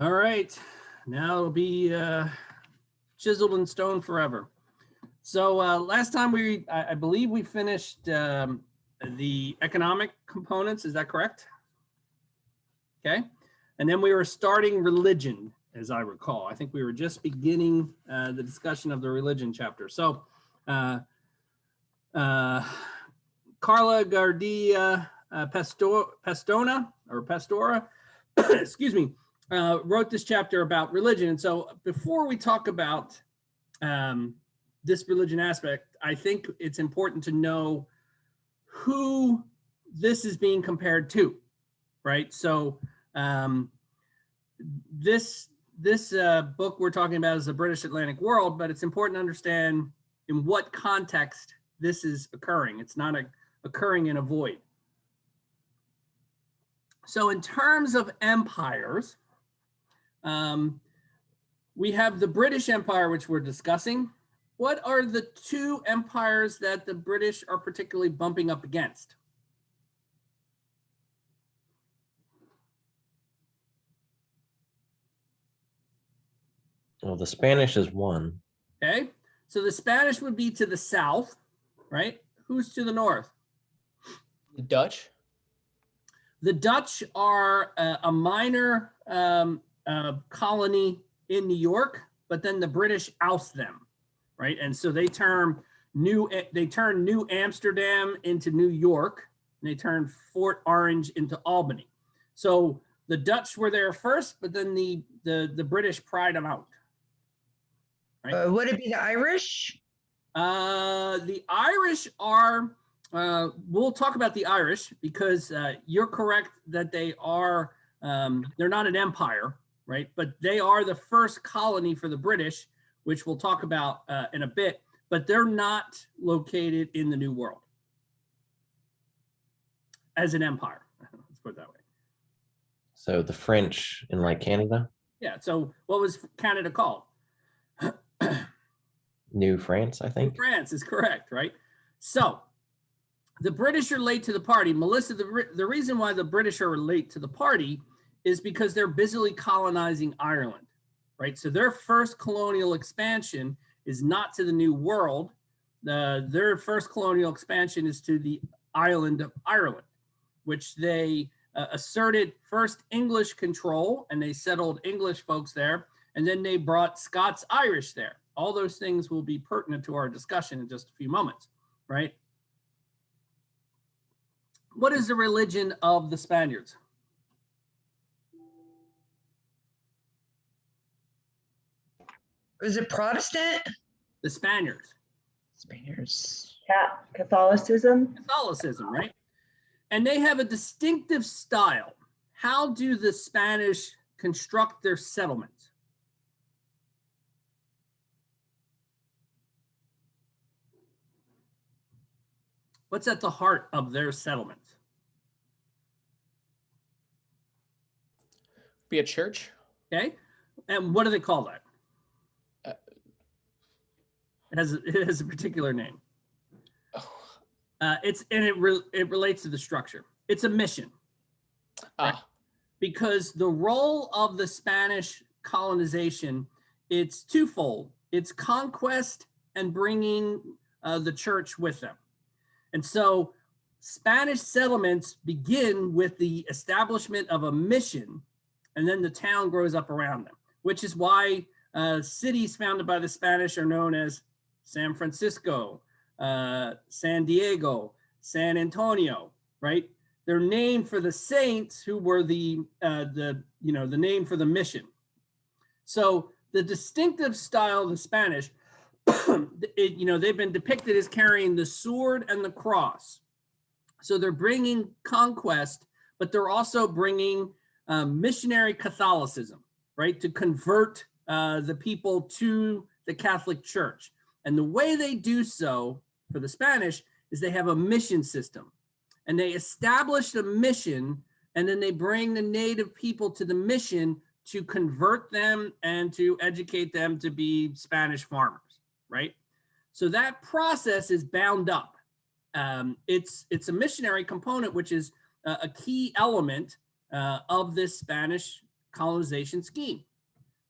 All right, now it'll be chiseled in stone forever. So last time I believe we finished the economic components. Is that correct? Okay, and then we were starting religion, as I recall. I think we were just beginning the discussion of the religion chapter. So Carla Gardia Pastora, excuse me, wrote this chapter about religion. And so before we talk about this religion aspect, I think it's important to know who this is being compared to, right? So this book we're talking about is the British Atlantic World, but it's important to understand in what context this is occurring. It's not occurring in a void. So in terms of empires, we have the British Empire, which we're discussing. What are the two empires that the British are particularly bumping up against? Well, the Spanish is one. Okay, so the Spanish would be to the south, right? Who's to the north? The Dutch. The Dutch are a minor colony in New York, but then the British oust them, right? And so they turn New Amsterdam into New York, and they turn Fort Orange into Albany. So the Dutch were there first, but then the British pried them out. Right? Would it be the Irish? The Irish are, we'll talk about the Irish because you're correct that they are, they're not an empire, right? But they are the first colony for the British, which we'll talk about in a bit, but they're not located in the New World as an empire. Let's put it that way. So the French in like Canada? Yeah, so what was Canada called? New France, I think. New France is correct, right? So the British are late to the party. Melissa, the reason why the British are late to the party is because they're busily colonizing Ireland, right? So their first colonial expansion is not to the New World. Their first colonial expansion is to the island of Ireland, which they asserted first English control, and they settled English folks there, and then they brought Scots-Irish there. All those things will be pertinent to our discussion in just a few moments, right? What is the religion of the Spaniards? Is it Protestant? The Spaniards. Spaniards. Catholicism. Catholicism, right? And they have a distinctive style. How do the Spanish construct their settlements? What's at the heart of their settlements? Be a church. Okay, and what do they call that? It has a particular name. It relates to the structure. It's a mission. Right? Because the role of the Spanish colonization, it's twofold. It's conquest and bringing the church with them. And so Spanish settlements begin with the establishment of a mission, and then the town grows up around them, which is why cities founded by the Spanish are known as San Francisco, San Diego, San Antonio, right? They're named for the saints who were the name for the mission. So the distinctive style of the Spanish, they've been depicted as carrying the sword and the cross. So they're bringing conquest, but they're also bringing missionary Catholicism, right? To convert the people to the Catholic Church. And the way they do so for the Spanish is they have a mission system, and they establish a mission, and then they bring the native people to the mission to convert them and to educate them to be Spanish farmers. Right? So that process is bound up. It's a missionary component, which is a key element of this Spanish colonization scheme,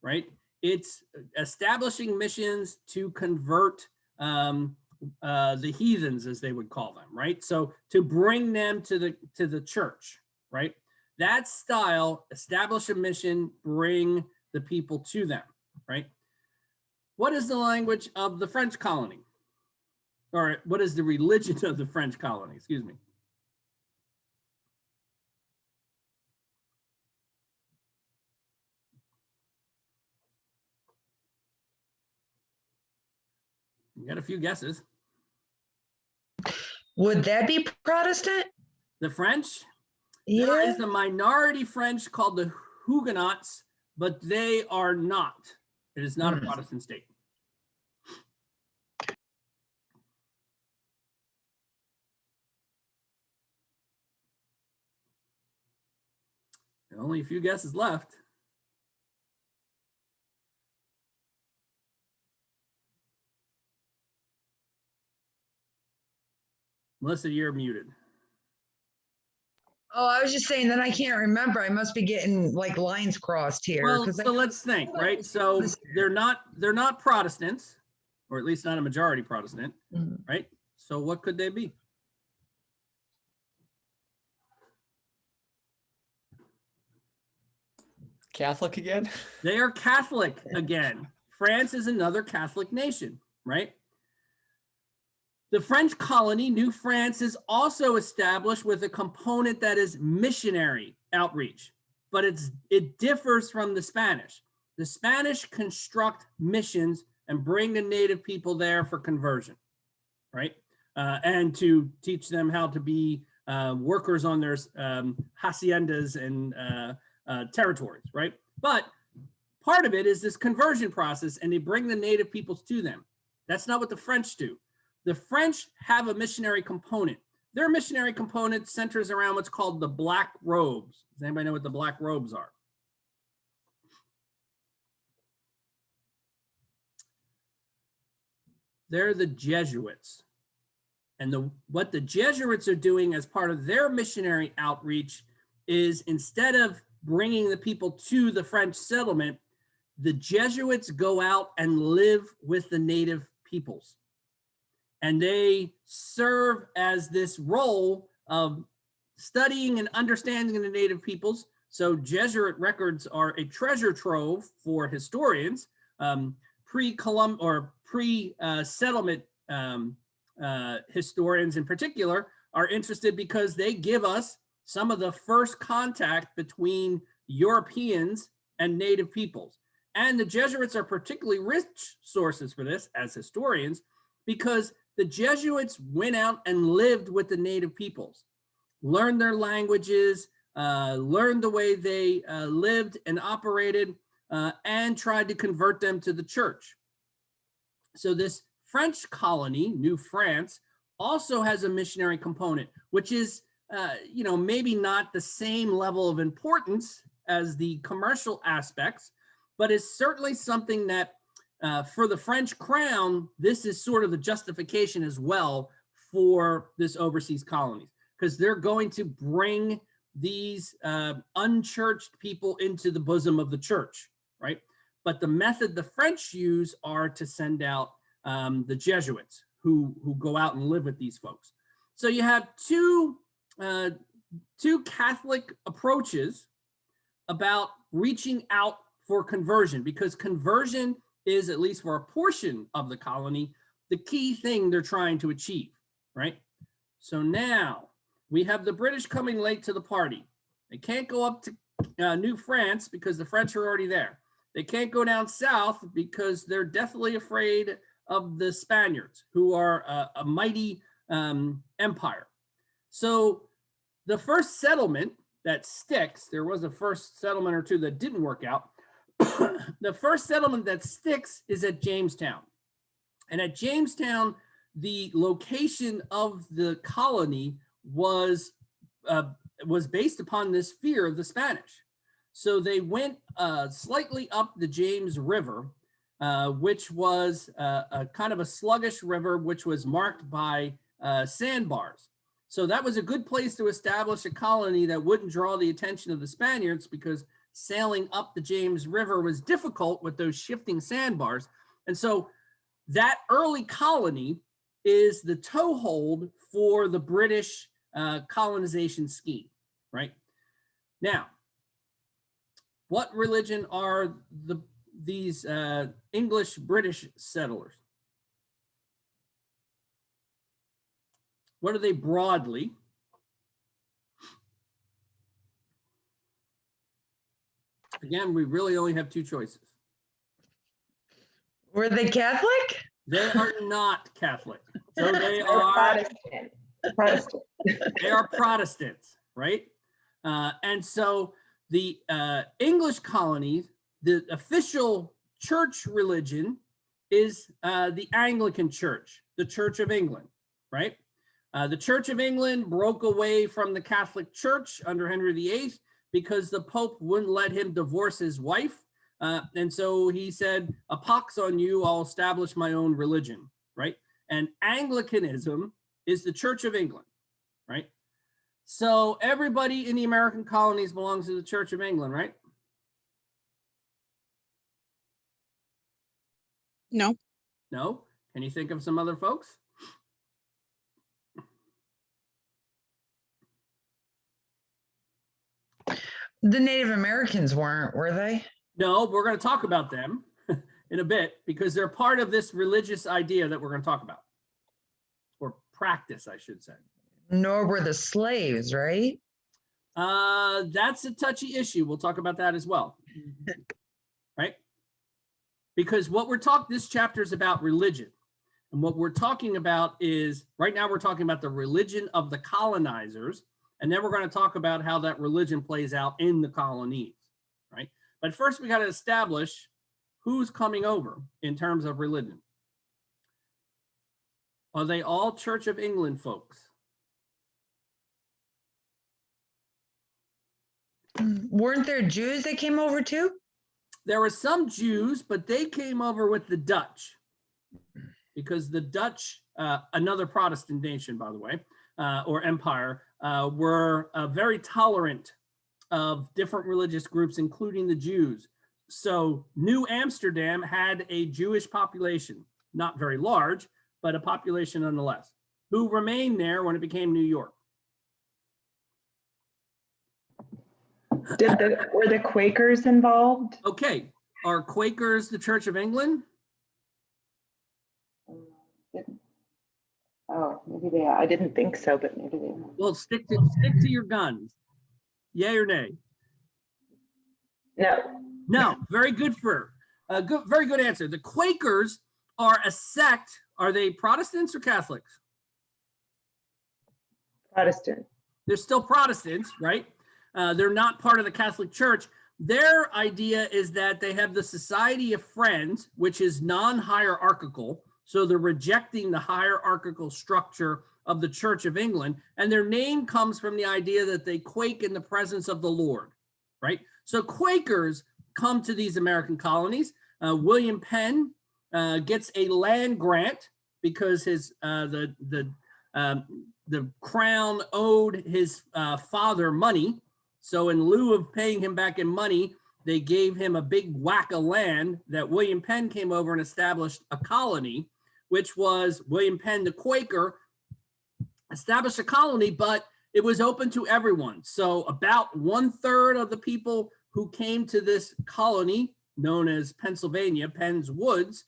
right? It's establishing missions to convert the heathens, as they would call them, right? So to bring them to the church, right? That style, establish a mission, bring the people to them, right? What is the language of the French colony? Or what is the religion of the French colony? Excuse me. You got a few guesses. Would that be Protestant? The French? Yeah. There is a minority French called the Huguenots, but they are not. It is not a Protestant state. There are only a few guesses left. Melissa, you're muted. Oh, I was just saying that I can't remember. I must be getting like lines crossed here. Well, 'cause I- so let's think, right? So they're not Protestants, or at least not a majority Protestant, Mhm. right? So what could they be? Catholic again? They are Catholic again. France is another Catholic nation, right? The French colony, New France, is also established with a component that is missionary outreach, but it differs from the Spanish. The Spanish construct missions and bring the native people there for conversion, right? And to teach them how to be workers on their haciendas and territories, right? But part of it is this conversion process, and they bring the native peoples to them. That's not what the French do. The French have a missionary component. Their missionary component centers around what's called the black robes. Does anybody know what the black robes are? They're the Jesuits. And what the Jesuits are doing as part of their missionary outreach is, instead of bringing the people to the French settlement, the Jesuits go out and live with the native peoples. And they serve as this role of studying and understanding the native peoples. So Jesuit records are a treasure trove for historians. Pre-settlement historians in particular are interested because they give us some of the first contact between Europeans and native peoples. And the Jesuits are particularly rich sources for this as historians, because the Jesuits went out and lived with the native peoples, learned their languages, learned the way they lived and operated, and tried to convert them to the church. So this French colony, New France, also has a missionary component, which is, maybe not the same level of importance as the commercial aspects, but is certainly something that for the French crown, this is sort of the justification as well for this overseas colonies, because they're going to bring these unchurched people into the bosom of the church, right? But the method the French use are to send out the Jesuits who go out and live with these folks. So you have two Catholic approaches about reaching out for conversion, because conversion is, at least for a portion of the colony, the key thing they're trying to achieve, right? So now we have the British coming late to the party. They can't go up to New France because the French are already there. They can't go down south because they're deathly afraid of the Spaniards, who are a mighty empire. So the first settlement that sticks, there was a first settlement or two that didn't work out. The first settlement that sticks is at Jamestown. And at Jamestown, the location of the colony was based upon this fear of the Spanish. So they went slightly up the James River, which was a kind of a sluggish river, which was marked by sandbars. So that was a good place to establish a colony that wouldn't draw the attention of the Spaniards, because sailing up the James River was difficult with those shifting sandbars. And so that early colony is the toehold for the British colonization scheme, right? Now, what religion are these English British settlers? What are they broadly? Again, we really only have two choices. Were they Catholic? They are not Catholic. So they They're are Protestant. Protestant. they are Protestants, right? And so the English colonies, the official church religion is the Anglican Church, the Church of England, right? The Church of England broke away from the Catholic Church under Henry VIII because the Pope wouldn't let him divorce his wife. And so he said, a pox on you, I'll establish my own religion, right? And Anglicanism is the Church of England, right? So everybody in the American colonies belongs to the Church of England, right? No. No? Can you think of some other folks? The Native Americans weren't, were they? No, we're going to talk about them in a bit because they're part of this religious idea that we're going to talk about, or practice, I should say. Nor were the slaves, right? That's a touchy issue. We'll talk about that as well, right? Because what we're talking, this chapter is about religion. And what we're talking about is, right now we're talking about the religion of the colonizers. And then we're going to talk about how that religion plays out in the colonies, right? But first we got to establish who's coming over in terms of religion. Are they all Church of England folks? Weren't there Jews that came over too? There were some Jews, but they came over with the Dutch because the Dutch, another Protestant nation, by the way, or empire, were very tolerant of different religious groups, including the Jews. So New Amsterdam had a Jewish population, not very large, but a population nonetheless, who remained there when it became New York. Were the Quakers involved? Okay, are Quakers the Church of England? Oh, maybe they are. I didn't think so, but maybe they are. Well, stick to your guns. Yay or nay? No. No, very good very good answer. The Quakers are a sect. Are they Protestants or Catholics? Protestant. They're still Protestants, right? They're not part of the Catholic Church. Their idea is that they have the Society of Friends, which is non-hierarchical. So they're rejecting the hierarchical structure of the Church of England. And their name comes from the idea that they quake in the presence of the Lord, right? So Quakers come to these American colonies. William Penn gets a land grant because his the crown owed his father money. So in lieu of paying him back in money, they gave him a big whack of land that William Penn came over and established a colony, which was William Penn, the Quaker, established a colony, but it was open to everyone. So about 1/3 of the people who came to this colony, known as Pennsylvania, Penn's Woods,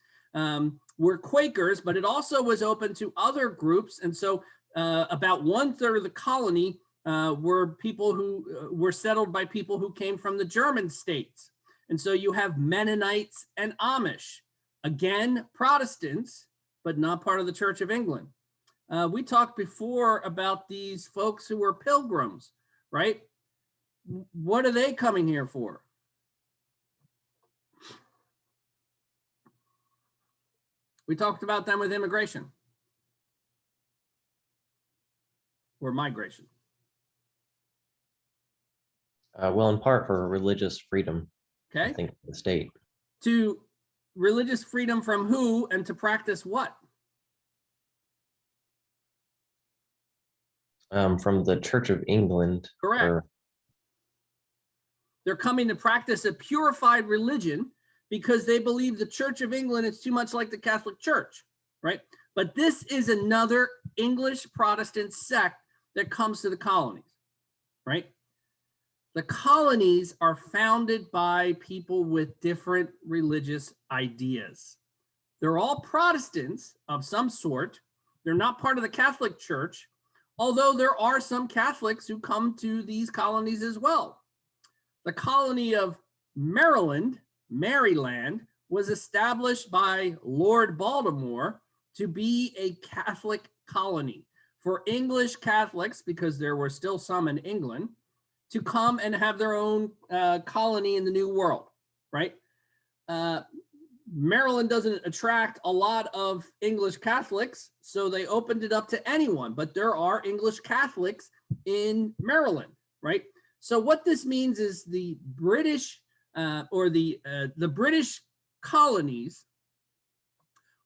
were Quakers, but it also was open to other groups. And so about 1/3 of the colony were people who were settled by people who came from the German states. And so you have Mennonites and Amish, again, Protestants, but not part of the Church of England. We talked before about these folks who were pilgrims, right? What are they coming here for? We talked about them with immigration or migration. Well, in part for religious freedom, Okay. I think, the state. To religious freedom from who and to practice what? From the Church of England. Correct. They're coming to practice a purified religion because they believe the Church of England is too much like the Catholic Church, right? But this is another English Protestant sect that comes to the colonies, right? The colonies are founded by people with different religious ideas. They're all Protestants of some sort. They're not part of the Catholic Church, although there are some Catholics who come to these colonies as well. The colony of Maryland, was established by Lord Baltimore to be a Catholic colony for English Catholics, because there were still some in England, to come and have their own colony in the New World, right? Maryland doesn't attract a lot of English Catholics, so they opened it up to anyone, but there are English Catholics in Maryland, right? So what this means is the British the British colonies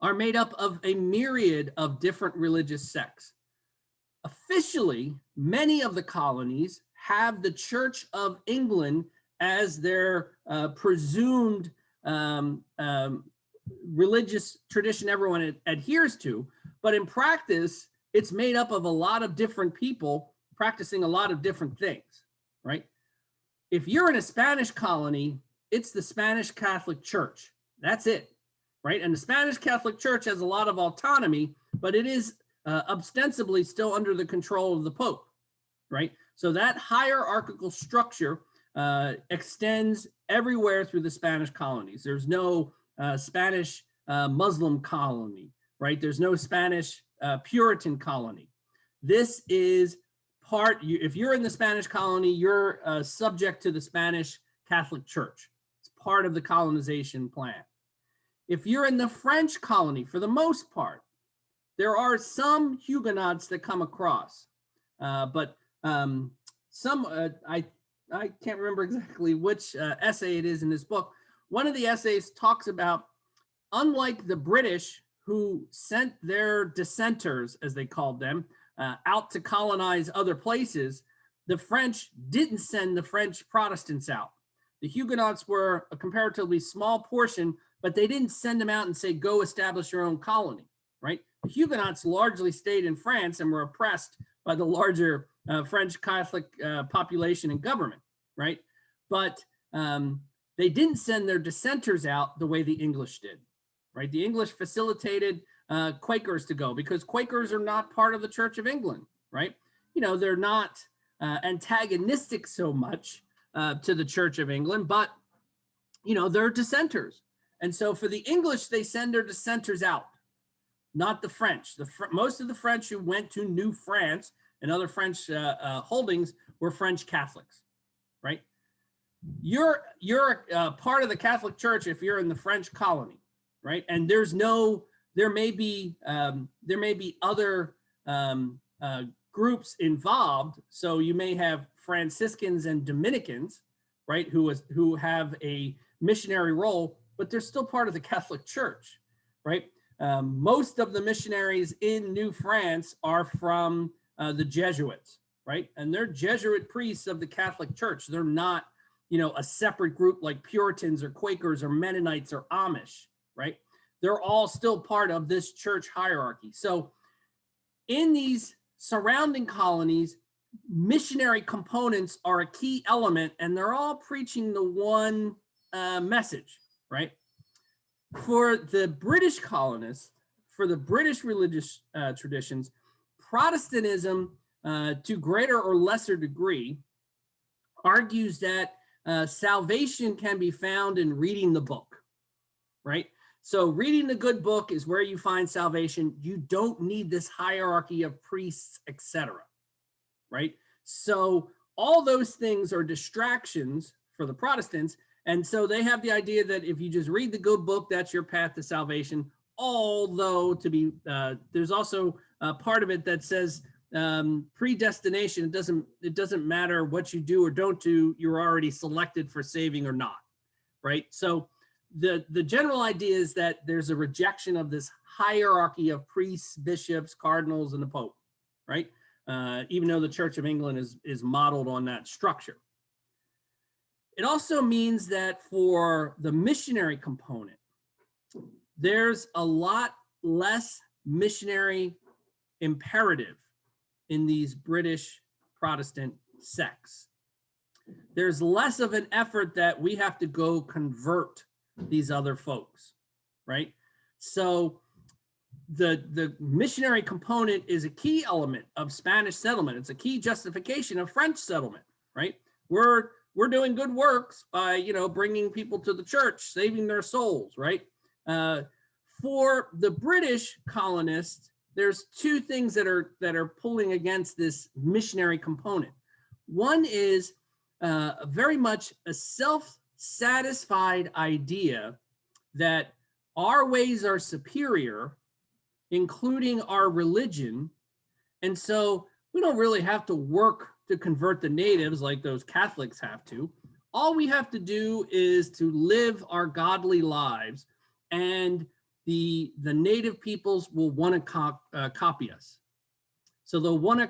are made up of a myriad of different religious sects. Officially, many of the colonies have the Church of England as their presumed religious tradition everyone adheres to, but in practice, it's made up of a lot of different people practicing a lot of different things, right? If you're in a Spanish colony, it's the Spanish Catholic Church. That's it, right? And the Spanish Catholic Church has a lot of autonomy, but it is ostensibly still under the control of the Pope, right? So that hierarchical structure extends everywhere through the Spanish colonies. There's no Spanish Muslim colony, right? There's no Spanish Puritan colony. This is if you're in the Spanish colony, you're subject to the Spanish Catholic Church. It's part of the colonization plan. If you're in the French colony, for the most part, there are some Huguenots that come across, but some, I can't remember exactly which essay it is in this book. One of the essays talks about, unlike the British, who sent their dissenters, as they called them, out to colonize other places, the French didn't send the French Protestants out. The Huguenots were a comparatively small portion, but they didn't send them out and say, go establish your own colony, right? The Huguenots largely stayed in France and were oppressed by the larger French Catholic population and government, right? But they didn't send their dissenters out the way the English did, right? The English facilitated Quakers to go because Quakers are not part of the Church of England, right? You know, they're not antagonistic so much to the Church of England, but, you know, they're dissenters. And so for the English, they send their dissenters out, not the French. Most of the French who went to New France and other French holdings were French Catholics, right? You're part of the Catholic Church if you're in the French colony, right? And there may be other groups involved. So you may have Franciscans and Dominicans, right, who have a missionary role, but they're still part of the Catholic Church, right? Most of the missionaries in New France are from the Jesuits, right? And they're Jesuit priests of the Catholic Church. They're not, you know, a separate group like Puritans or Quakers or Mennonites or Amish, right? They're all still part of this church hierarchy. So in these surrounding colonies, missionary components are a key element, and they're all preaching the one message, right? For the British colonists, for the British religious traditions, Protestantism, to greater or lesser degree, argues that salvation can be found in reading the book, right? So reading the good book is where you find salvation. You don't need this hierarchy of priests, etc., right? So all those things are distractions for the Protestants. And so they have the idea that if you just read the good book, that's your path to salvation. Although there's also a part of it that says predestination. It doesn't matter what you do or don't do. You're already selected for saving or not, right? So the general idea is that there's a rejection of this hierarchy of priests, bishops, cardinals, and the Pope, right? Even though the Church of England is modeled on that structure. It also means that for the missionary component, there's a lot less missionary imperative in these British Protestant sects. There's less of an effort that we have to go convert these other folks, right? So the missionary component is a key element of Spanish settlement. It's a key justification of French settlement, right? We're doing good works by, you know, bringing people to the church, saving their souls, right? For the British colonists, there's two things that are pulling against this missionary component. One is very much a self-satisfied idea that our ways are superior, including our religion, and so we don't really have to work to convert the natives like those Catholics have to. All we have to do is to live our godly lives, and the native peoples will want to copy us. So they'll want to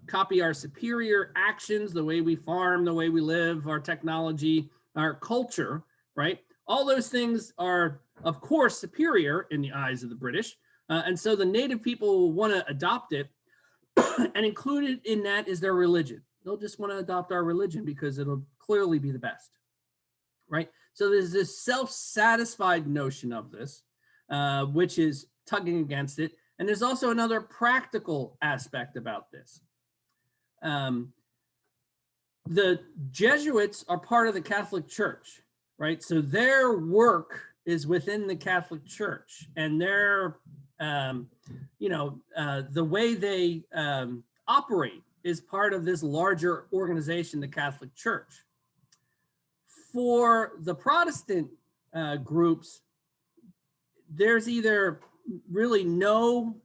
copy our superior actions, the way we farm, the way we live, our technology, our culture, right? All those things are, of course, superior in the eyes of the British. And so the native people will want to adopt it, and included in that is their religion. They'll just want to adopt our religion because it'll clearly be the best, right? So there's this self-satisfied notion of this, which is tugging against it. And there's also another practical aspect about this. The Jesuits are part of the Catholic Church, right? So their work is within the Catholic Church, and their, the way they operate is part of this larger organization, the Catholic Church. For the Protestant groups, there's either really no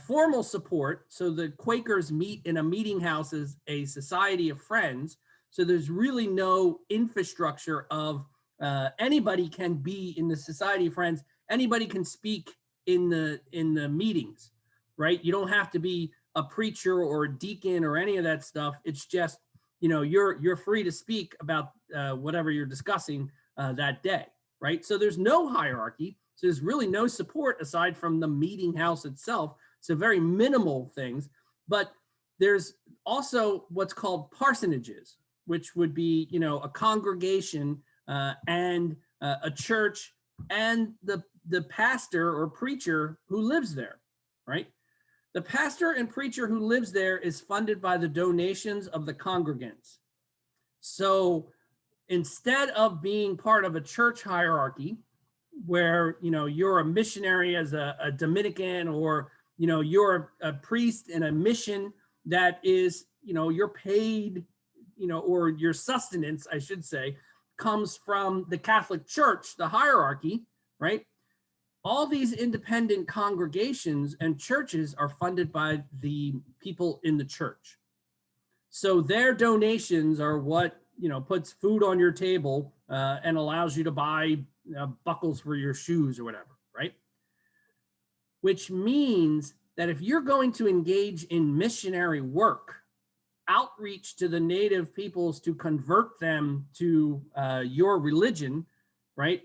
formal support. So the Quakers meet in a meeting house as a society of friends. So there's really no infrastructure of anybody can be in the Society of Friends. Anybody can speak in the meetings, right? You don't have to be a preacher or a deacon or any of that stuff. It's just, you know, you're free to speak about whatever you're discussing that day, right? So there's no hierarchy. So there's really no support aside from the meeting house itself. So very minimal things, but there's also what's called parsonages, which would be, you know, a congregation and a church and the pastor or preacher who lives there, right? The pastor and preacher who lives there is funded by the donations of the congregants. So instead of being part of a church hierarchy, where, you know, you're a missionary as a Dominican, or, you know, you're a priest in a mission that is, you know, you're paid, you know, or your sustenance, I should say, comes from the Catholic Church, the hierarchy, right? All these independent congregations and churches are funded by the people in the church. So their donations are what, you know, puts food on your table and allows you to buy buckles for your shoes or whatever, right? Which means that if you're going to engage in missionary work, outreach to the native peoples to convert them to your religion, right?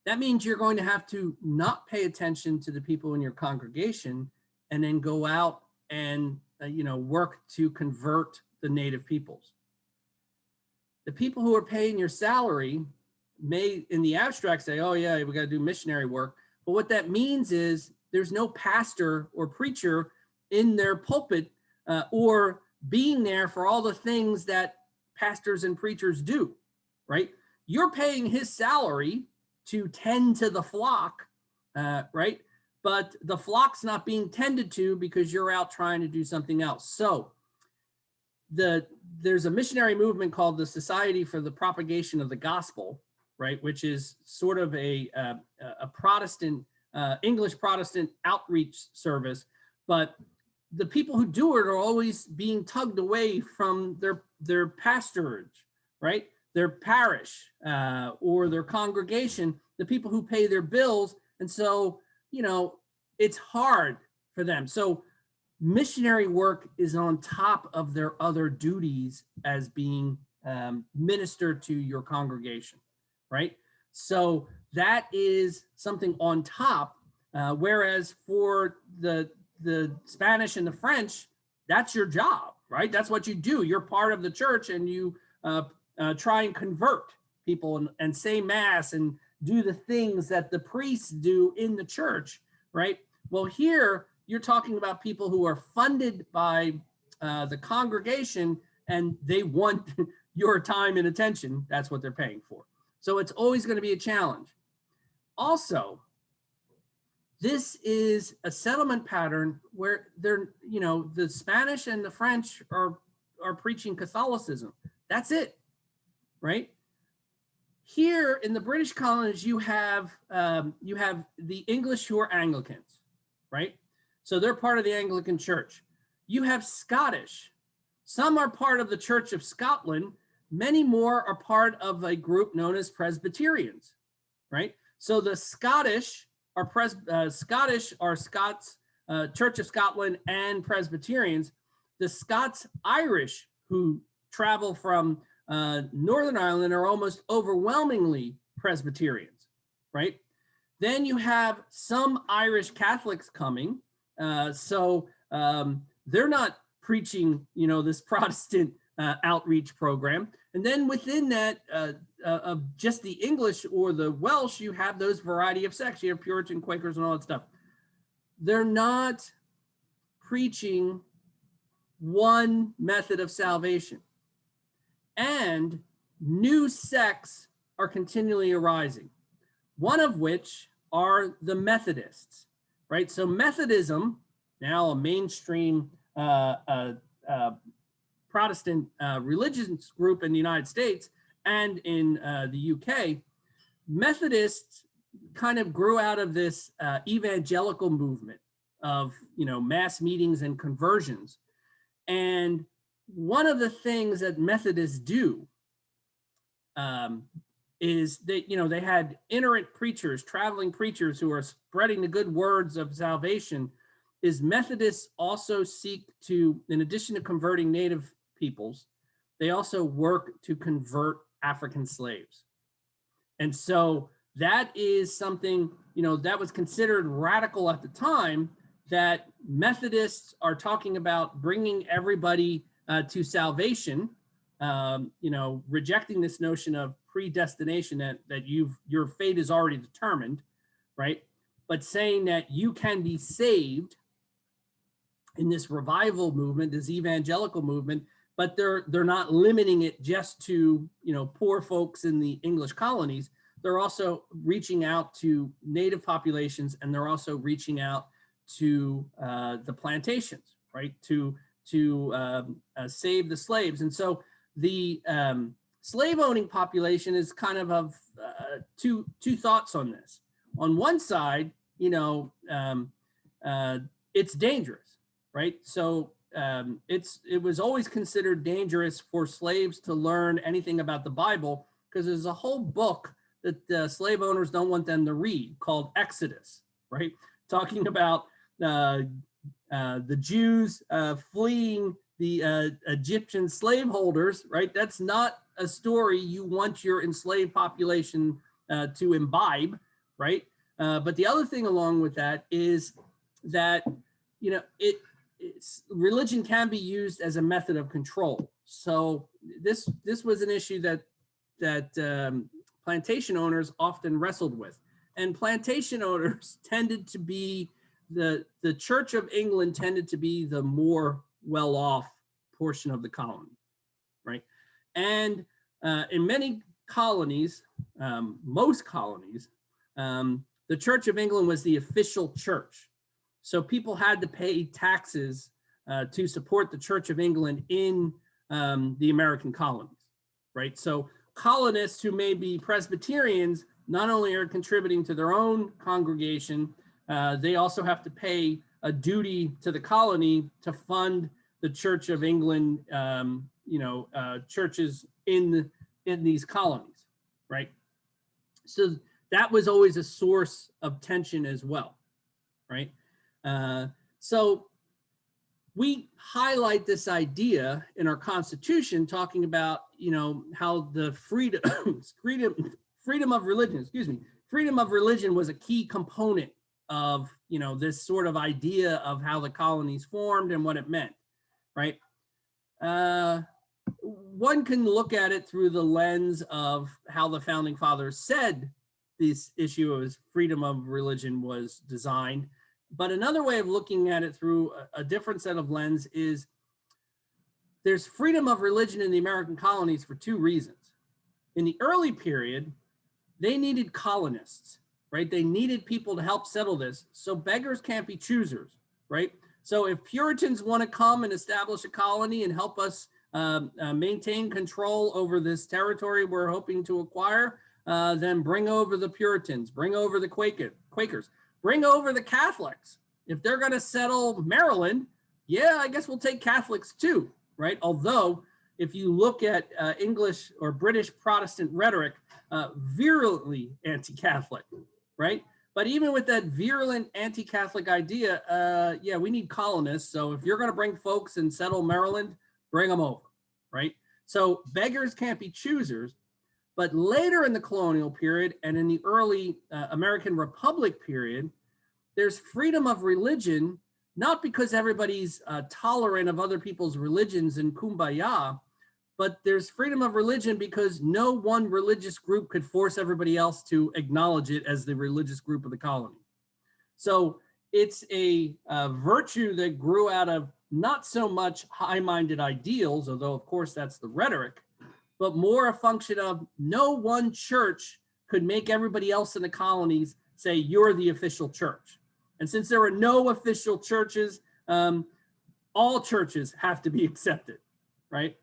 That means you're going to have to not pay attention to the people in your congregation and then go out and, work to convert the native peoples. The people who are paying your salary may, in the abstract, say, oh yeah, we got to do missionary work. But what that means is there's no pastor or preacher in their pulpit or being there for all the things that pastors and preachers do, right? You're paying his salary to tend to the flock, right? But the flock's not being tended to because you're out trying to do something else. So there's a missionary movement called the Society for the Propagation of the Gospel, right? Which is sort of a Protestant, English Protestant outreach service. But the people who do it are always being tugged away from their pastorage, right? Their parish or their congregation, the people who pay their bills. And so, it's hard for them. So missionary work is on top of their other duties as being minister to your congregation, right? So that is something on top. Whereas for the Spanish and the French, that's your job, right? That's what you do. You're part of the church, and you try and convert people and say mass and do the things that the priests do in the church, right? Well, here you're talking about people who are funded by the congregation, and they want your time and attention. That's what they're paying for. So it's always going to be a challenge. Also, this is a settlement pattern where they're, the Spanish and the French are preaching Catholicism. That's it, right? Here in the British colonies, you have the English who are Anglicans, right? So they're part of the Anglican Church. You have Scottish. Some are part of the Church of Scotland. Many more are part of a group known as Presbyterians, right? So the Scottish are Scots, Church of Scotland and Presbyterians. The Scots-Irish who travel from Northern Ireland are almost overwhelmingly Presbyterians, right? Then you have some Irish Catholics coming. So they're not preaching, this Protestant outreach program. And then within that, of just the English or the Welsh, you have those variety of sects. You have Puritan, Quakers, and all that stuff. They're not preaching one method of salvation. And new sects are continually arising, one of which are the Methodists, right? So Methodism, now a mainstream Protestant religious group in the United States and in the UK, Methodists kind of grew out of this evangelical movement of, mass meetings and conversions. And one of the things that Methodists do is that, they had itinerant preachers, traveling preachers who are spreading the good words of salvation. Is Methodists also seek to, in addition to converting native peoples, they also work to convert African slaves. And so that is something, that was considered radical at the time, that Methodists are talking about bringing everybody to salvation, rejecting this notion of predestination that your fate is already determined, right? But saying that you can be saved in this revival movement, this evangelical movement, but they're not limiting it just to, poor folks in the English colonies. They're also reaching out to native populations, and they're also reaching out to the plantations, right? To save the slaves. And so the slave owning population is kind of two thoughts on this. On one side, it's dangerous, right? So it was always considered dangerous for slaves to learn anything about the Bible, because there's a whole book that the slave owners don't want them to read called Exodus, right? Talking about the Jews fleeing the Egyptian slaveholders, right? That's not a story you want your enslaved population to imbibe, right? But the other thing along with that is that, religion can be used as a method of control. So this was an issue that plantation owners often wrestled with, and plantation owners tended to be the Church of England tended to be the more well-off portion of the colony, right? And in many colonies, most colonies, the Church of England was the official church. So people had to pay taxes to support the Church of England in the American colonies, right? So colonists who may be Presbyterians not only are contributing to their own congregation, they also have to pay a duty to the colony to fund the Church of England, churches in these colonies, right? So that was always a source of tension as well, right? So we highlight this idea in our Constitution, talking about, how the freedom of religion, freedom of religion was a key component of, this sort of idea of how the colonies formed and what it meant, right? One can look at it through the lens of how the founding fathers said this issue of freedom of religion was designed. But another way of looking at it through a different set of lens is there's freedom of religion in the American colonies for two reasons. In the early period, they needed colonists, right? They needed people to help settle this. So beggars can't be choosers, right? So if Puritans want to come and establish a colony and help us maintain control over this territory we're hoping to acquire, then bring over the Puritans, bring over the Quakers, bring over the Catholics. If they're going to settle Maryland, yeah, I guess we'll take Catholics too, right? Although if you look at English or British Protestant rhetoric, virulently anti-Catholic, right? But even with that virulent anti-Catholic idea, yeah, we need colonists. So if you're going to bring folks and settle Maryland, bring them over, right? So beggars can't be choosers. But later in the colonial period and in the early American Republic period, there's freedom of religion, not because everybody's tolerant of other people's religions and kumbaya, but there's freedom of religion because no one religious group could force everybody else to acknowledge it as the religious group of the colony. So it's a virtue that grew out of not so much high-minded ideals, although of course that's the rhetoric, but more a function of no one church could make everybody else in the colonies say, you're the official church. And since there are no official churches, all churches have to be accepted, right?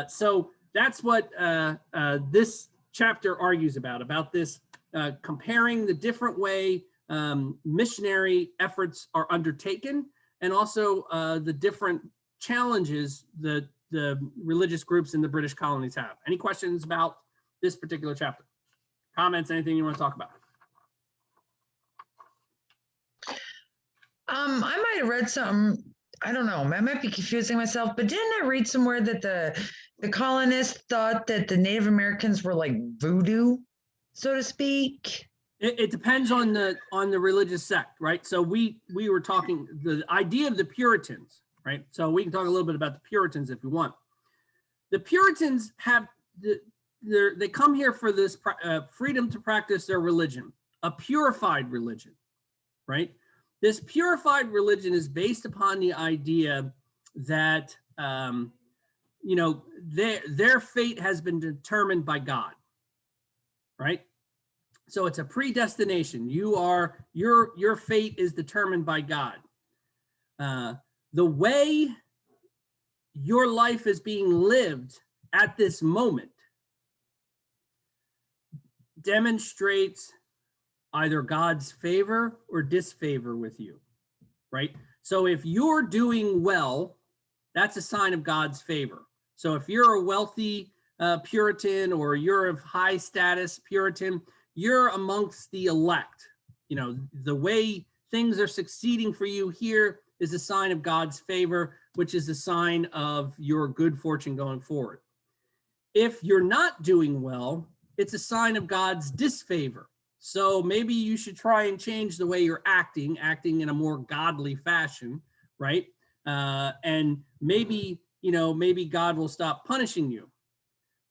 So that's what this chapter argues about this comparing the different way missionary efforts are undertaken, and also the different challenges that the religious groups in the British colonies have. Any questions about this particular chapter? Comments, anything you want to talk about? I might have read something, I don't know, I might be confusing myself, but didn't I read somewhere that the colonists thought that the Native Americans were like voodoo, so to speak? It depends on the religious sect, right? So we were talking the idea of the Puritans, right? So we can talk a little bit about the Puritans if you want. The Puritans have they come here for this freedom to practice their religion, a purified religion, right? This purified religion is based upon the idea that their fate has been determined by God, right? So it's a predestination. Your fate is determined by God. The way your life is being lived at this moment demonstrates either God's favor or disfavor with you, right? So if you're doing well, that's a sign of God's favor. So if you're a wealthy Puritan or you're of high status Puritan, you're amongst the elect. The way things are succeeding for you here is a sign of God's favor, which is a sign of your good fortune going forward. If you're not doing well, it's a sign of God's disfavor. So maybe you should try and change the way you're acting in a more godly fashion, right? And maybe God will stop punishing you.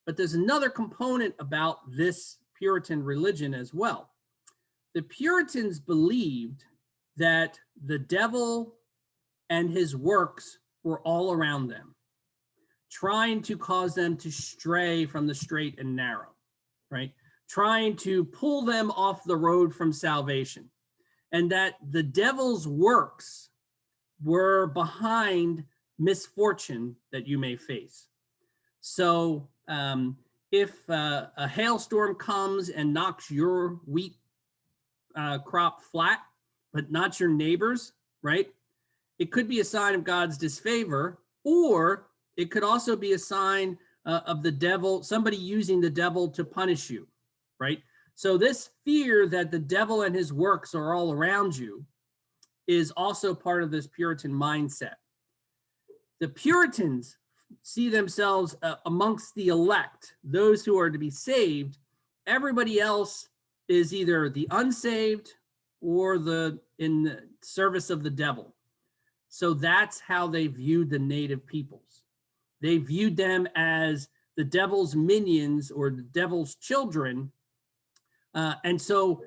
But there's another component about this Puritan religion as well. The Puritans believed that the devil and his works were all around them, trying to cause them to stray from the straight and narrow, right? Trying to pull them off the road from salvation, and that the devil's works were behind misfortune that you may face. So if a hailstorm comes and knocks your wheat crop flat, but not your neighbor's, right? It could be a sign of God's disfavor, or it could also be a sign of the devil, somebody using the devil to punish you, right? So this fear that the devil and his works are all around you is also part of this Puritan mindset. The Puritans see themselves amongst the elect, those who are to be saved. Everybody else is either the unsaved or in the service of the devil. So that's how they viewed the native peoples. They viewed them as the devil's minions or the devil's children. And so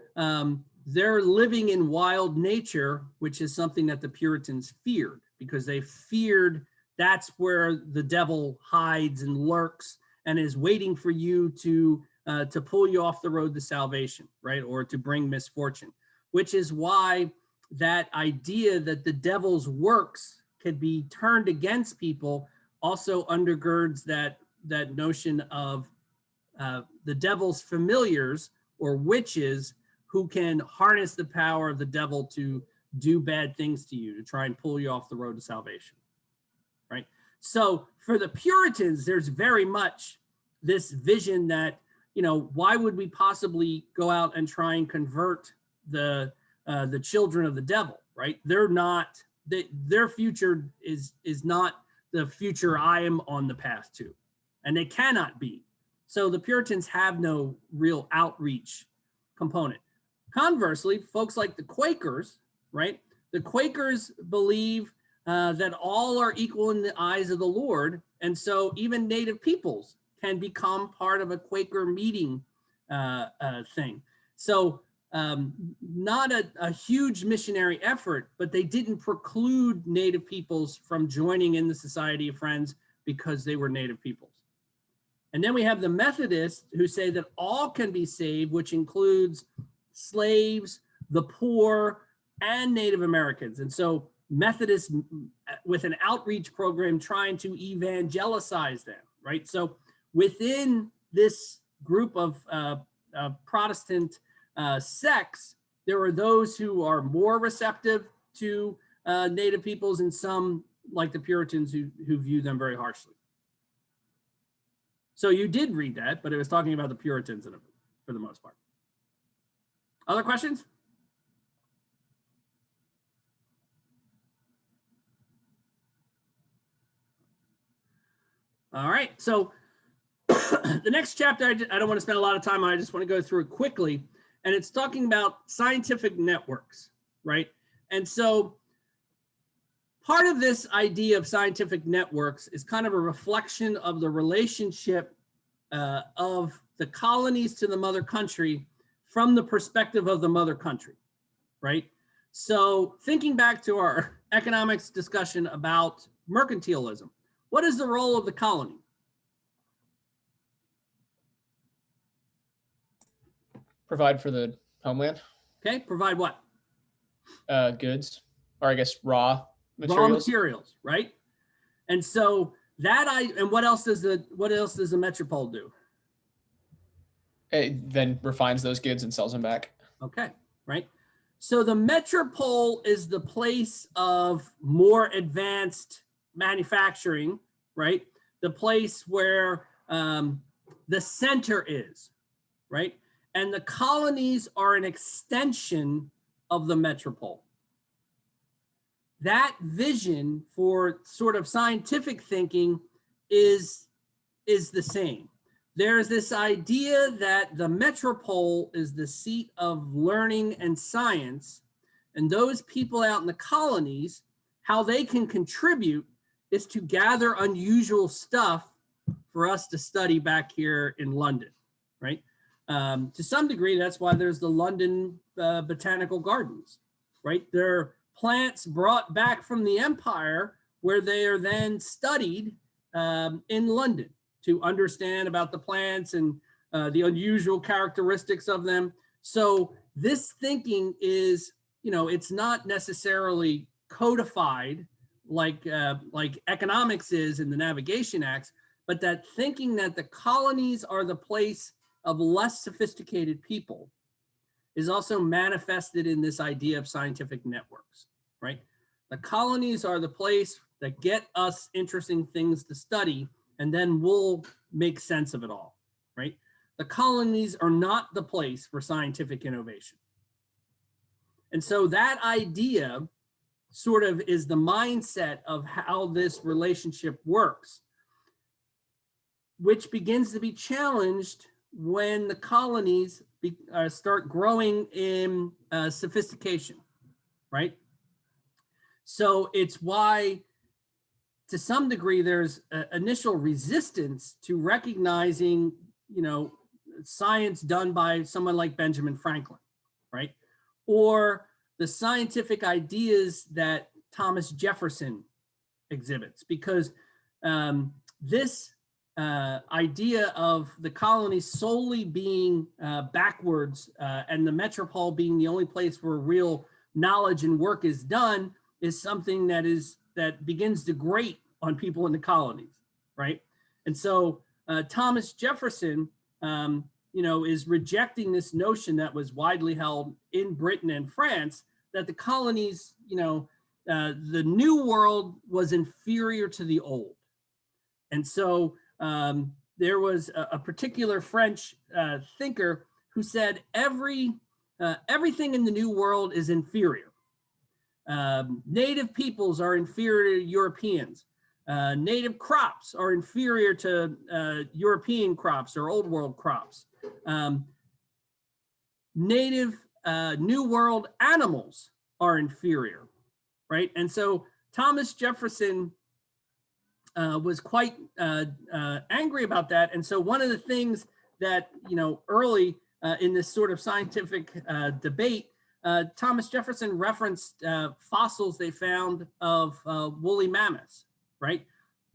they're living in wild nature, which is something that the Puritans feared, because they feared that's where the devil hides and lurks and is waiting for you to pull you off the road to salvation, right? Or to bring misfortune, which is why that idea that the devil's works could be turned against people also undergirds that notion of the devil's familiars or witches who can harness the power of the devil to do bad things to you, to try and pull you off the road to salvation, right? So for the Puritans, there's very much this vision that, why would we possibly go out and try and convert the children of the devil, right? They're not, their future is not the future I am on the path to, and they cannot be. So the Puritans have no real outreach component. Conversely, folks like the Quakers, right? The Quakers believe that all are equal in the eyes of the Lord. And so even native peoples can become part of a Quaker meeting thing. So not a huge missionary effort, but they didn't preclude native peoples from joining in the Society of Friends because they were native peoples. And then we have the Methodists who say that all can be saved, which includes slaves, the poor, and Native Americans. And so Methodists with an outreach program trying to evangelize them, right? So within this group of Protestant sects, there are those who are more receptive to Native peoples and some, like the Puritans, who view them very harshly. So you did read that, but it was talking about the Puritans for the most part. Other questions? All right, so the next chapter, I don't want to spend a lot of time on, I just want to go through it quickly. And it's talking about scientific networks, right? And so part of this idea of scientific networks is kind of a reflection of the relationship of the colonies to the mother country from the perspective of the mother country, right? So thinking back to our economics discussion about mercantilism, what is the role of the colony? Provide for the homeland. Okay, provide what? Goods, or I guess raw materials. Raw materials, right? And so and what else does the metropole do? It then refines those goods and sells them back. Okay, right. So the metropole is the place of more advanced manufacturing, right? The place where the center is, right? And the colonies are an extension of the metropole. That vision for sort of scientific thinking is the same. There's this idea that the metropole is the seat of learning and science, and those people out in the colonies, how they can contribute is to gather unusual stuff for us to study back here in London, right? To some degree, that's why there's the London Botanical Gardens, right? They're plants brought back from the empire where they are then studied in London to understand about the plants and the unusual characteristics of them. So this thinking is, it's not necessarily codified like economics is in the Navigation Acts, but that thinking that the colonies are the place of less sophisticated people is also manifested in this idea of scientific networks, right? The colonies are the place that get us interesting things to study, and then we'll make sense of it all, right? The colonies are not the place for scientific innovation. And so that idea sort of is the mindset of how this relationship works, which begins to be challenged when the colonies start growing in sophistication, right? So it's why, to some degree, there's initial resistance to recognizing, science done by someone like Benjamin Franklin, right? Or the scientific ideas that Thomas Jefferson exhibits, because this idea of the colonies solely being backwards and the metropole being the only place where real knowledge and work is done is something that begins to grate on people in the colonies, right? And so Thomas Jefferson, is rejecting this notion that was widely held in Britain and France, that the colonies, the new world was inferior to the old. And so there was a particular French thinker who said everything in the new world is inferior. Native peoples are inferior to Europeans. Native crops are inferior to European crops or old world crops. Native New World animals are inferior, right? And so Thomas Jefferson was quite angry about that. And so one of the things that, early in this sort of scientific debate, Thomas Jefferson referenced fossils they found of woolly mammoths, right?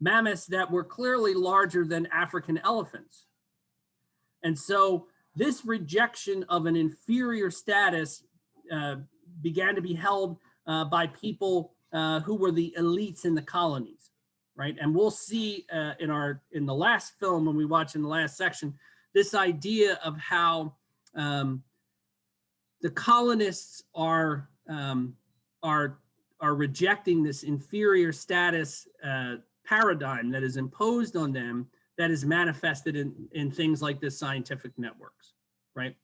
Mammoths that were clearly larger than African elephants. And so this rejection of an inferior status began to be held by people who were the elites in the colonies, right? And we'll see in the last film, when we watch in the last section, this idea of how the colonists are rejecting this inferior status paradigm that is imposed on them, that is manifested in things like this scientific networks, right?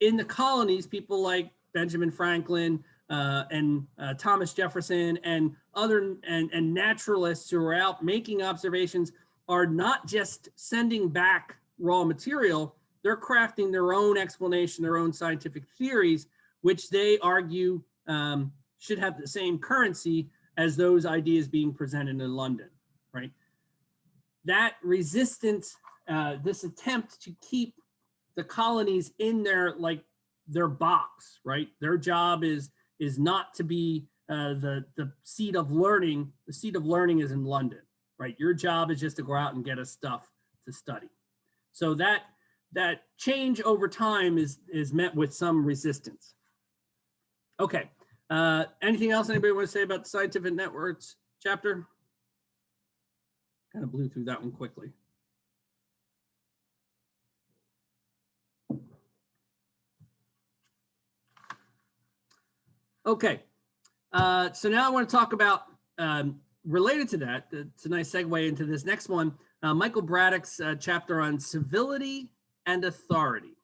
In the colonies, people like Benjamin Franklin and Thomas Jefferson and other and naturalists who are out making observations are not just sending back raw material, they're crafting their own explanation, their own scientific theories, which they argue should have the same currency as those ideas being presented in London, right? That resistance, this attempt to keep the colonies in their box, right? Their job is not to be the seat of learning. The seat of learning is in London, right? Your job is just to go out and get us stuff to study. So that change over time is met with some resistance. Okay. Anything else anybody want to say about the scientific networks chapter? Kind of blew through that one quickly. Okay. So now I want to talk about, related to that, it's a nice segue into this next one, Michael Braddick's chapter on civility and authority.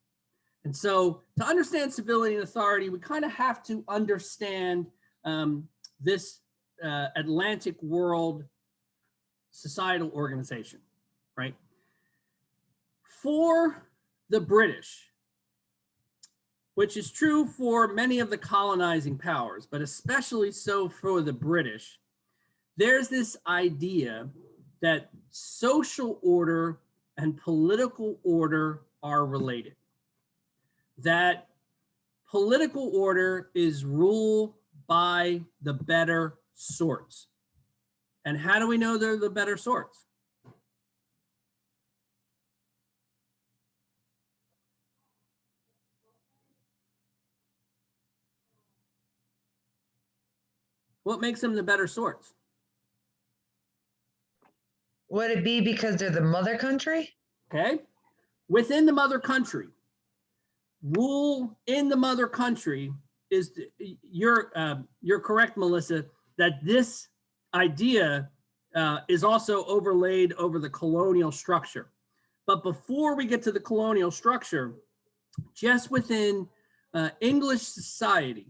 And so to understand civility and authority, we kind of have to understand this Atlantic world societal organization, right? For the British, which is true for many of the colonizing powers, but especially so for the British, there's this idea that social order and political order are related. That political order is ruled by the better sorts. And how do we know they're the better sorts? What makes them the better sorts? Would it be because they're the mother country? Okay. Within the mother country, rule in the mother country is, you're correct, Melissa, that this idea is also overlaid over the colonial structure. But before we get to the colonial structure, just within English society,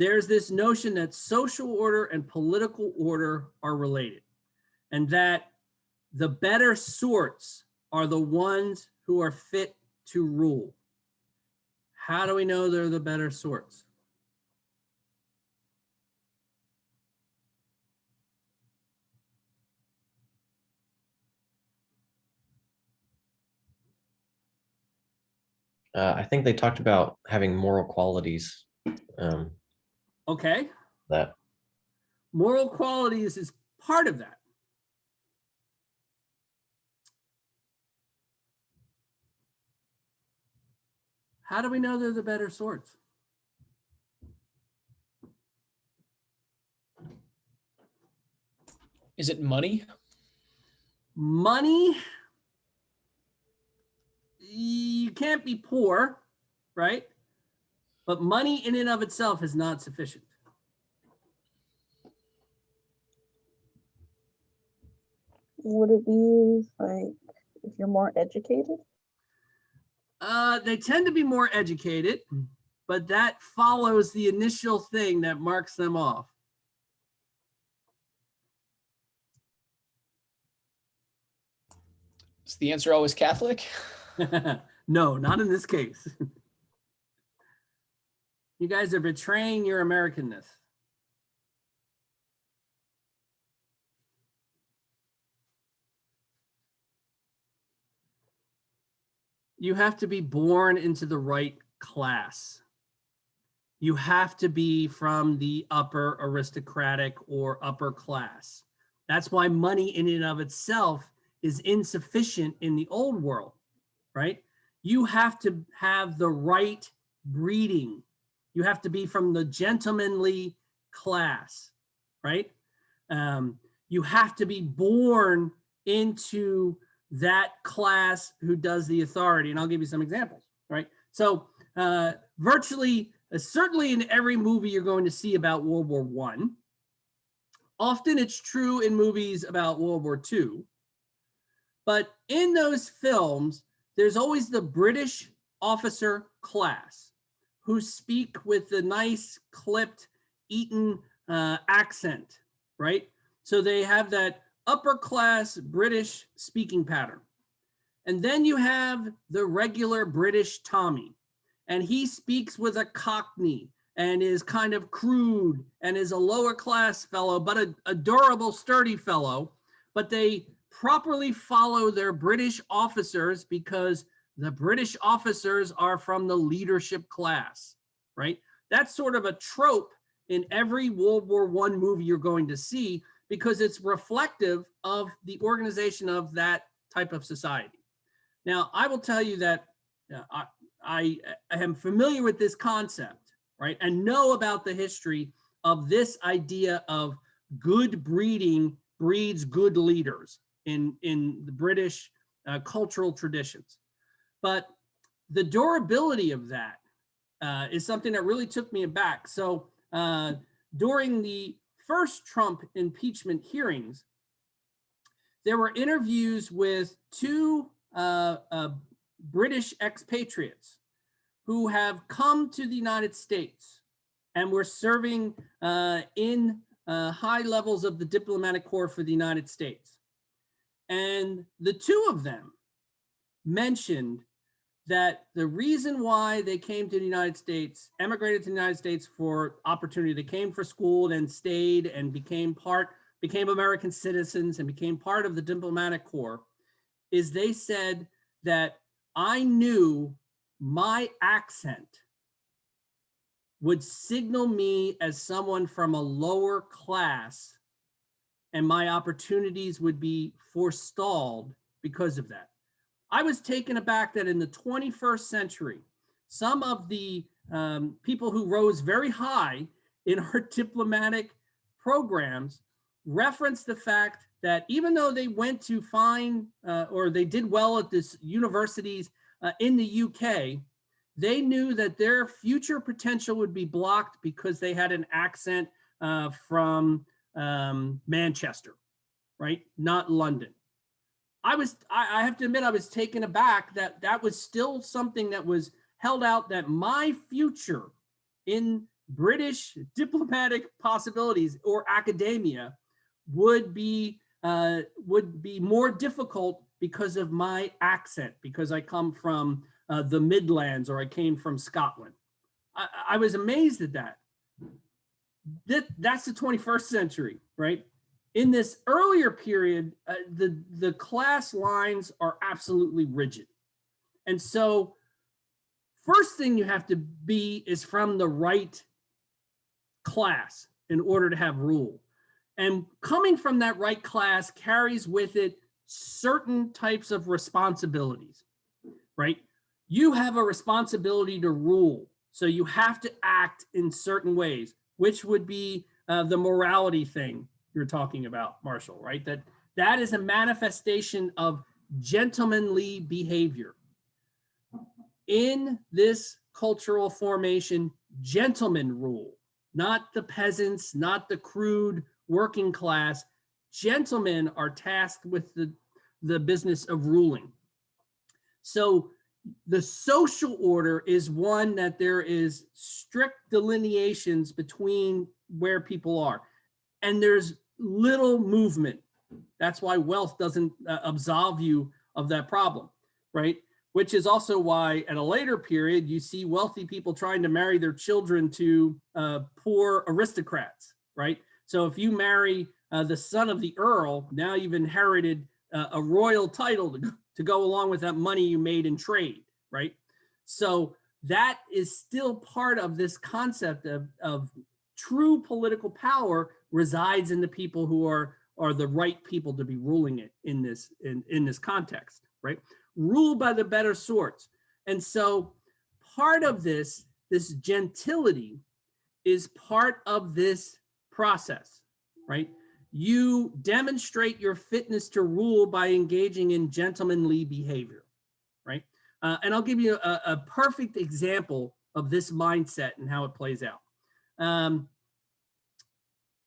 there's this notion that social order and political order are related, and that the better sorts are the ones who are fit to rule. How do we know they're the better sorts? I think they talked about having moral qualities. Okay, That moral qualities is part of that. How do we know they're the better sorts? Is it money? Money, you can't be poor, right? But money in and of itself is not sufficient. Would it be like if you're more educated? They tend to be more educated, but that follows the initial thing that marks them off. Is the answer always Catholic? No, not in this case. You guys are betraying your Americanness. You have to be born into the right class. You have to be from the upper aristocratic or upper class. That's why money in and of itself is insufficient in the old world, right? You have to have the right breeding. You have to be from the gentlemanly class, right? You have to be born into that class who does the authority. And I'll give you some examples, right? So virtually, certainly in every movie you're going to see about World War I. Often it's true in movies about World War II. But in those films, there's always the British officer class who speak with the nice clipped Eton accent, right? So they have that upper class British speaking pattern. And then you have the regular British Tommy, and he speaks with a Cockney and is kind of crude and is a lower class fellow, but a durable, sturdy fellow. But they properly follow their British officers because the British officers are from the leadership class, right? That's sort of a trope in every World War I movie you're going to see because it's reflective of the organization of that type of society. Now, I will tell you that I am familiar with this concept, right? And know about the history of this idea of good breeding breeds good leaders in the British cultural traditions. But the durability of that is something that really took me aback. So during the first Trump impeachment hearings, there were interviews with two British expatriates who have come to the United States and were serving in high levels of the diplomatic corps for the United States. And the two of them mentioned that the reason why they came to the United States, emigrated to the United States for opportunity, they came for school and stayed and became American citizens and became part of the diplomatic corps, is they said that I knew my accent would signal me as someone from a lower class and my opportunities would be forestalled because of that. I was taken aback that in the 21st century, some of the people who rose very high in our diplomatic programs referenced the fact that even though they went to fine or they did well at this universities in the UK, they knew that their future potential would be blocked because they had an accent from Manchester, right? Not London. I have to admit, I was taken aback that that was still something that was held out, that my future in British diplomatic possibilities or academia would be more difficult because of my accent, because I come from the Midlands or I came from Scotland. I was amazed at that. That's the 21st century, right? In this earlier period, the class lines are absolutely rigid. And so first thing you have to be is from the right class in order to have rule. And coming from that right class carries with it certain types of responsibilities, right? You have a responsibility to rule. So you have to act in certain ways, which would be the morality thing you're talking about, Marshall, right? That is a manifestation of gentlemanly behavior. In this cultural formation, gentlemen rule, not the peasants, not the crude working class. Gentlemen are tasked with the business of ruling. So the social order is one that there is strict delineations between where people are, and there's little movement. That's why wealth doesn't absolve you of that problem, right? Which is also why at a later period, you see wealthy people trying to marry their children to poor aristocrats, right? So if you marry the son of the earl, now you've inherited a royal title to go along with that money you made in trade, right? So that is still part of this concept of true political power resides in the people who are the right people to be ruling it in this context, right? Rule by the better sorts. And so part of this gentility is part of this process, right? You demonstrate your fitness to rule by engaging in gentlemanly behavior, right? And I'll give you a perfect example of this mindset and how it plays out.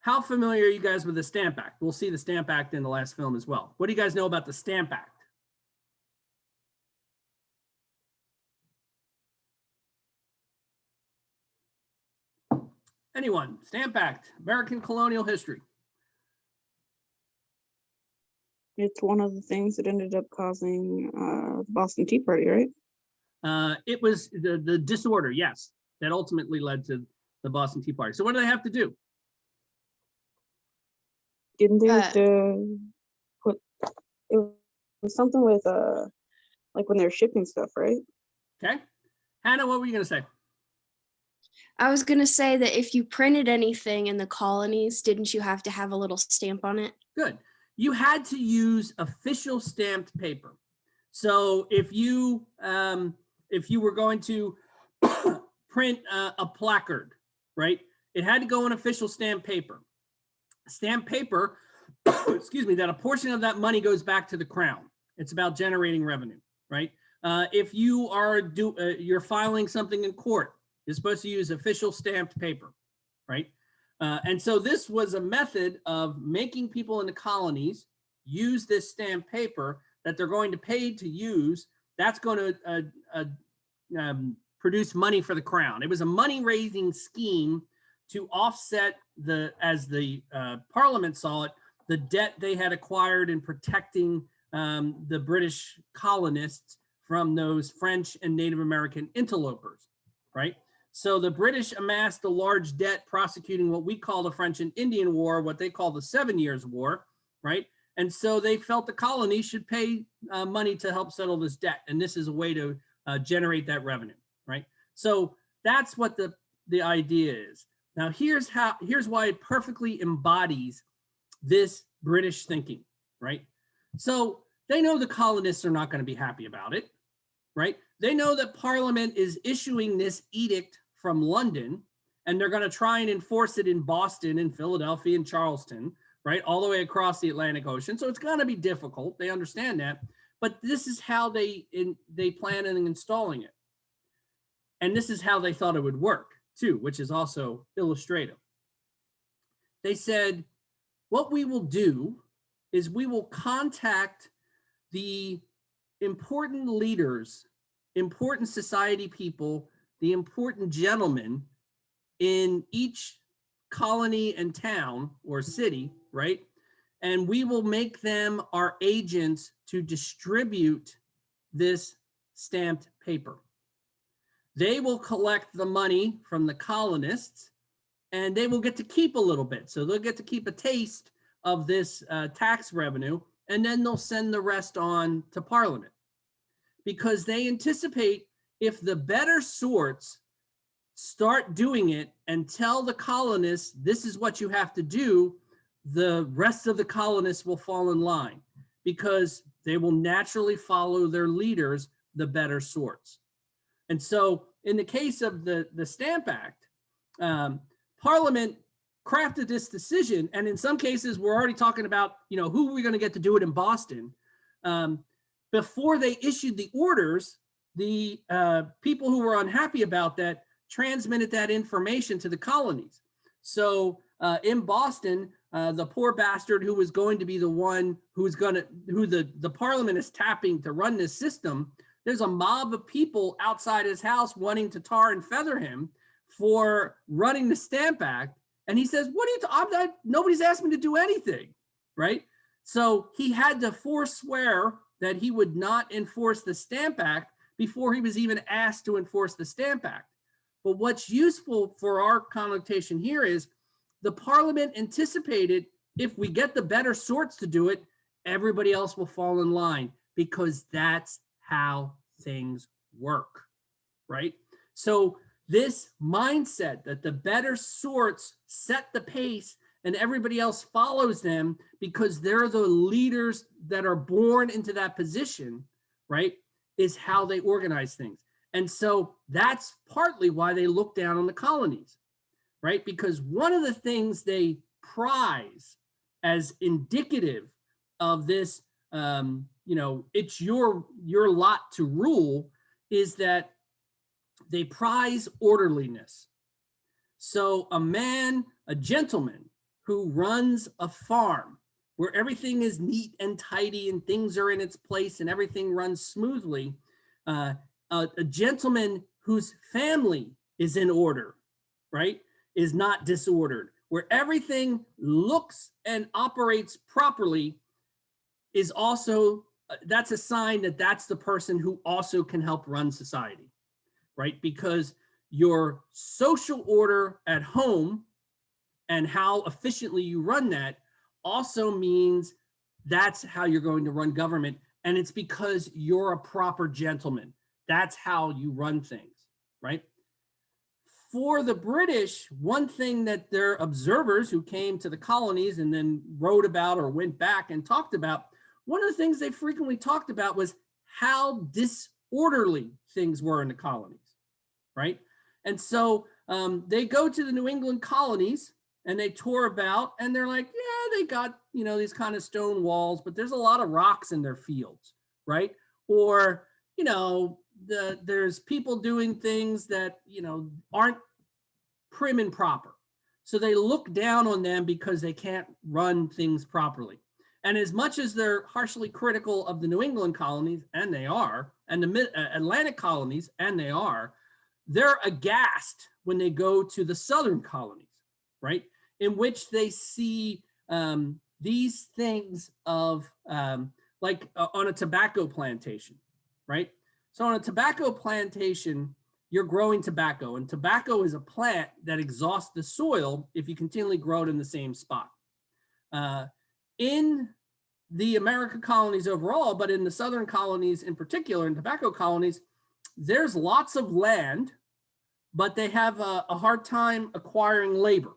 How familiar are you guys with the Stamp Act? We'll see the Stamp Act in the last film as well. What do you guys know about the Stamp Act? Anyone? Stamp Act, American colonial history. It's one of the things that ended up causing the Boston Tea Party, right? It was the disorder, yes, that ultimately led to the Boston Tea Party. So what do they have to do? Didn't they have to put, it was something with like when they're shipping stuff, right? Okay. Hannah, what were you going to say? I was going to say that if you printed anything in the colonies, didn't you have to have a little stamp on it? Good. You had to use official stamped paper. So if you were going to print a placard, right, it had to go on official stamped paper. Stamped paper, excuse me, that a portion of that money goes back to the crown. It's about generating revenue, right? If you are you're filing something in court, you're supposed to use official stamped paper, right? And so this was a method of making people in the colonies use this stamped paper that they're going to pay to use. That's going to produce money for the crown. It was a money-raising scheme to offset as the Parliament saw it, the debt they had acquired in protecting the British colonists from those French and Native American interlopers, right? So the British amassed a large debt prosecuting what we call the French and Indian War, what they call the 7 Years' War, right? And so they felt the colonies should pay money to help settle this debt. And this is a way to generate that revenue, right? So that's what the idea is. Now, here's why it perfectly embodies this British thinking, right? So they know the colonists are not going to be happy about it, right? They know that Parliament is issuing this edict from London, and they're going to try and enforce it in Boston and Philadelphia and Charleston, right? All the way across the Atlantic Ocean. So it's going to be difficult. They understand that, but this is how they plan on installing it. And this is how they thought it would work too, which is also illustrative. They said, what we will do is we will contact the important leaders, important society people, the important gentlemen in each colony and town or city, right? And we will make them our agents to distribute this stamped paper. They will collect the money from the colonists, and they will get to keep a little bit. So they'll get to keep a taste of this tax revenue, and then they'll send the rest on to Parliament, because they anticipate if the better sorts start doing it and tell the colonists, this is what you have to do, the rest of the colonists will fall in line, because they will naturally follow their leaders, the better sorts. And so in the case of the Stamp Act, Parliament crafted this decision. And in some cases, we're already talking about, who are we going to get to do it in Boston? Before they issued the orders, the people who were unhappy about that transmitted that information to the colonies. So in Boston, the poor bastard who was going to be the one who the Parliament is tapping to run this system, there's a mob of people outside his house wanting to tar and feather him for running the Stamp Act. And he says, what are you talking? Nobody's asked me to do anything, right? So he had to forswear that he would not enforce the Stamp Act before he was even asked to enforce the Stamp Act. But what's useful for our connotation here is the Parliament anticipated if we get the better sorts to do it, everybody else will fall in line, because that's how things work, right? So this mindset that the better sorts set the pace and everybody else follows them because they're the leaders that are born into that position, right, is how they organize things. And so that's partly why they look down on the colonies, right? Because one of the things they prize as indicative of this, it's your lot to rule, is that they prize orderliness. So a gentleman who runs a farm where everything is neat and tidy and things are in its place and everything runs smoothly, a gentleman whose family is in order, right, is not disordered, where everything looks and operates properly, is also, that's a sign that that's the person who also can help run society, right? Because your social order at home and how efficiently you run that also means that's how you're going to run government. And it's because you're a proper gentleman. That's how you run things, right? For the British, one thing that their observers who came to the colonies and then wrote about or went back and talked about, one of the things they frequently talked about was how disorderly things were in the colonies, right? And so they go to the New England colonies and they tour about and they're like, yeah, they got, these kind of stone walls, but there's a lot of rocks in their fields, right? Or, there's people doing things that, aren't prim and proper. So they look down on them because they can't run things properly. And as much as they're harshly critical of the New England colonies, and they are, and the Mid-Atlantic colonies, and they are, they're aghast when they go to the Southern colonies, right? In which they see these things of like on a tobacco plantation, right? So on a tobacco plantation, you're growing tobacco, and tobacco is a plant that exhausts the soil if you continually grow it in the same spot. In the American colonies overall, but in the Southern colonies in particular, in tobacco colonies, there's lots of land, but they have a hard time acquiring labor,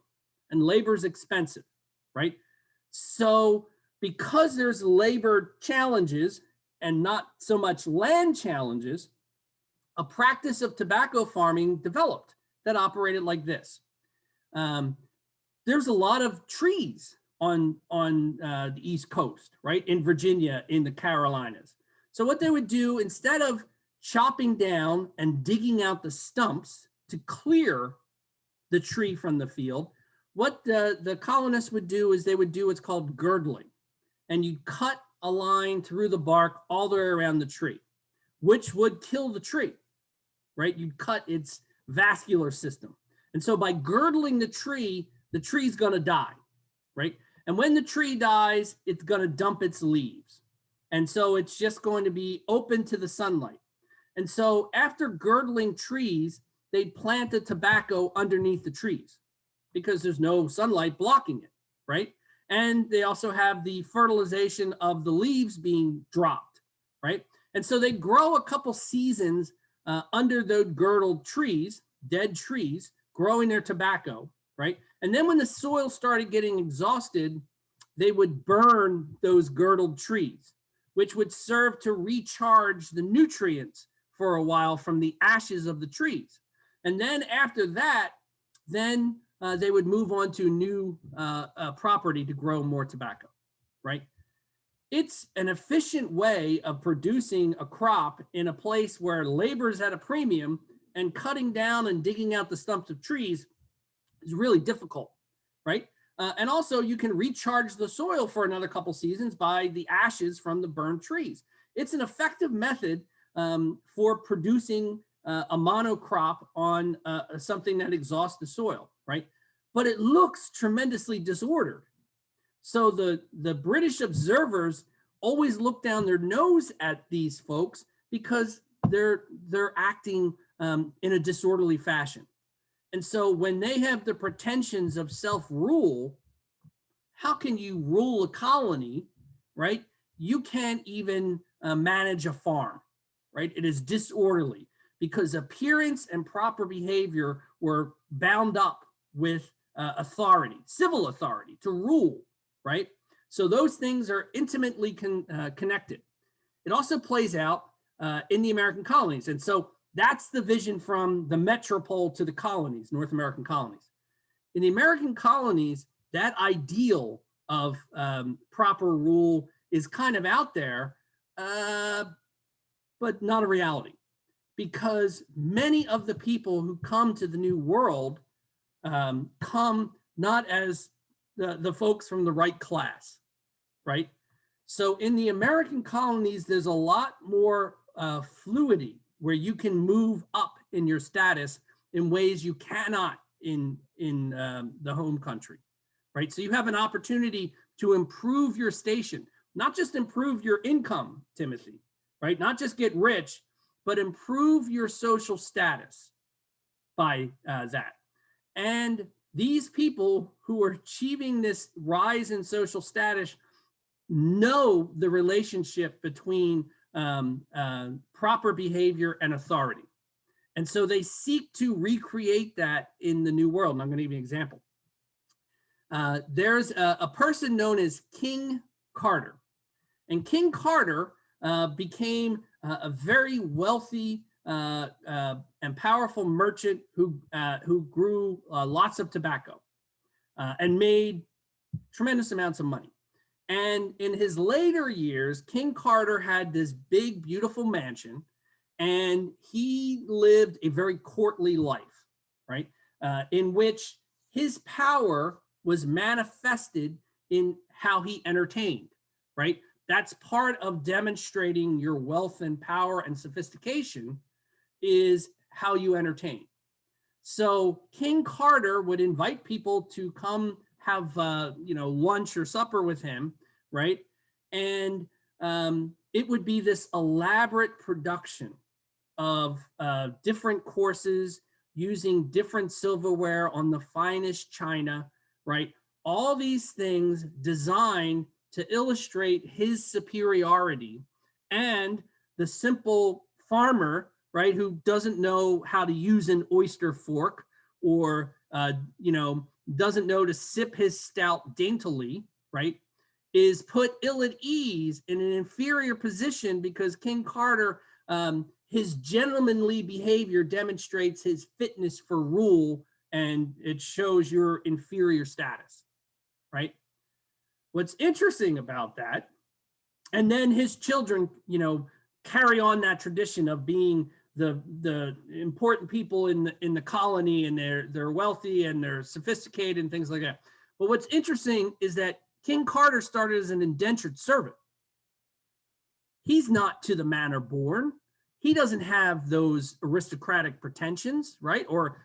and labor is expensive, right? So because there's labor challenges and not so much land challenges, a practice of tobacco farming developed that operated like this. There's a lot of trees on the East Coast, right? In Virginia, in the Carolinas. So what they would do, instead of chopping down and digging out the stumps to clear the tree from the field, what the colonists would do is they would do what's called girdling. And you'd cut a line through the bark all the way around the tree, which would kill the tree, right? You'd cut its vascular system. And so by girdling the tree's going to die, right? And when the tree dies, it's going to dump its leaves. And so it's just going to be open to the sunlight. And so after girdling trees, they planted tobacco underneath the trees because there's no sunlight blocking it, right? And they also have the fertilization of the leaves being dropped, right? And so they grow a couple seasons under those girdled trees, dead trees, growing their tobacco, right? And then when the soil started getting exhausted, they would burn those girdled trees, which would serve to recharge the nutrients for a while from the ashes of the trees. And then after that, then they would move on to new property to grow more tobacco, right? It's an efficient way of producing a crop in a place where labor is at a premium, and cutting down and digging out the stumps of trees is really difficult, right? And also you can recharge the soil for another couple seasons by the ashes from the burned trees. It's an effective method for producing a monocrop on something that exhausts the soil, right? But it looks tremendously disordered. So the British observers always look down their nose at these folks because they're acting in a disorderly fashion. And so when they have the pretensions of self-rule, how can you rule a colony, right? You can't even manage a farm, right? It is disorderly because appearance and proper behavior were bound up with authority, civil authority to rule, right? So those things are intimately connected. It also plays out in the American colonies. And so that's the vision from the metropole to the colonies, North American colonies. In the American colonies, that ideal of proper rule is kind of out there, but not a reality, because many of the people who come to the New World come not as the folks from the right class, right? So in the American colonies, there's a lot more fluidity where you can move up in your status in ways you cannot in the home country, right? So you have an opportunity to improve your station, not just improve your income, Timothy, right? Not just get rich, but improve your social status by that. And these people who are achieving this rise in social status know the relationship between proper behavior and authority. And so they seek to recreate that in the New World. And I'm going to give you an example. There's a person known as King Carter. And King Carter became a very wealthy and powerful merchant who grew lots of tobacco and made tremendous amounts of money. And in his later years, King Carter had this big, beautiful mansion, and he lived a very courtly life, right? In which his power was manifested in how he entertained, right? That's part of demonstrating your wealth and power and sophistication is how you entertain. So King Carter would invite people to come have lunch or supper with him, right? And it would be this elaborate production of different courses using different silverware on the finest china, right? All these things designed to illustrate his superiority, and the simple farmer, right, who doesn't know how to use an oyster fork or doesn't know to sip his stout daintily, right, is put ill at ease in an inferior position because King Carter, his gentlemanly behavior demonstrates his fitness for rule, and it shows your inferior status, right? What's interesting about that, and then his children, carry on that tradition of being the important people in the colony, and they're wealthy and they're sophisticated and things like that. But what's interesting is that King Carter started as an indentured servant. He's not to the manor born. He doesn't have those aristocratic pretensions, right? Or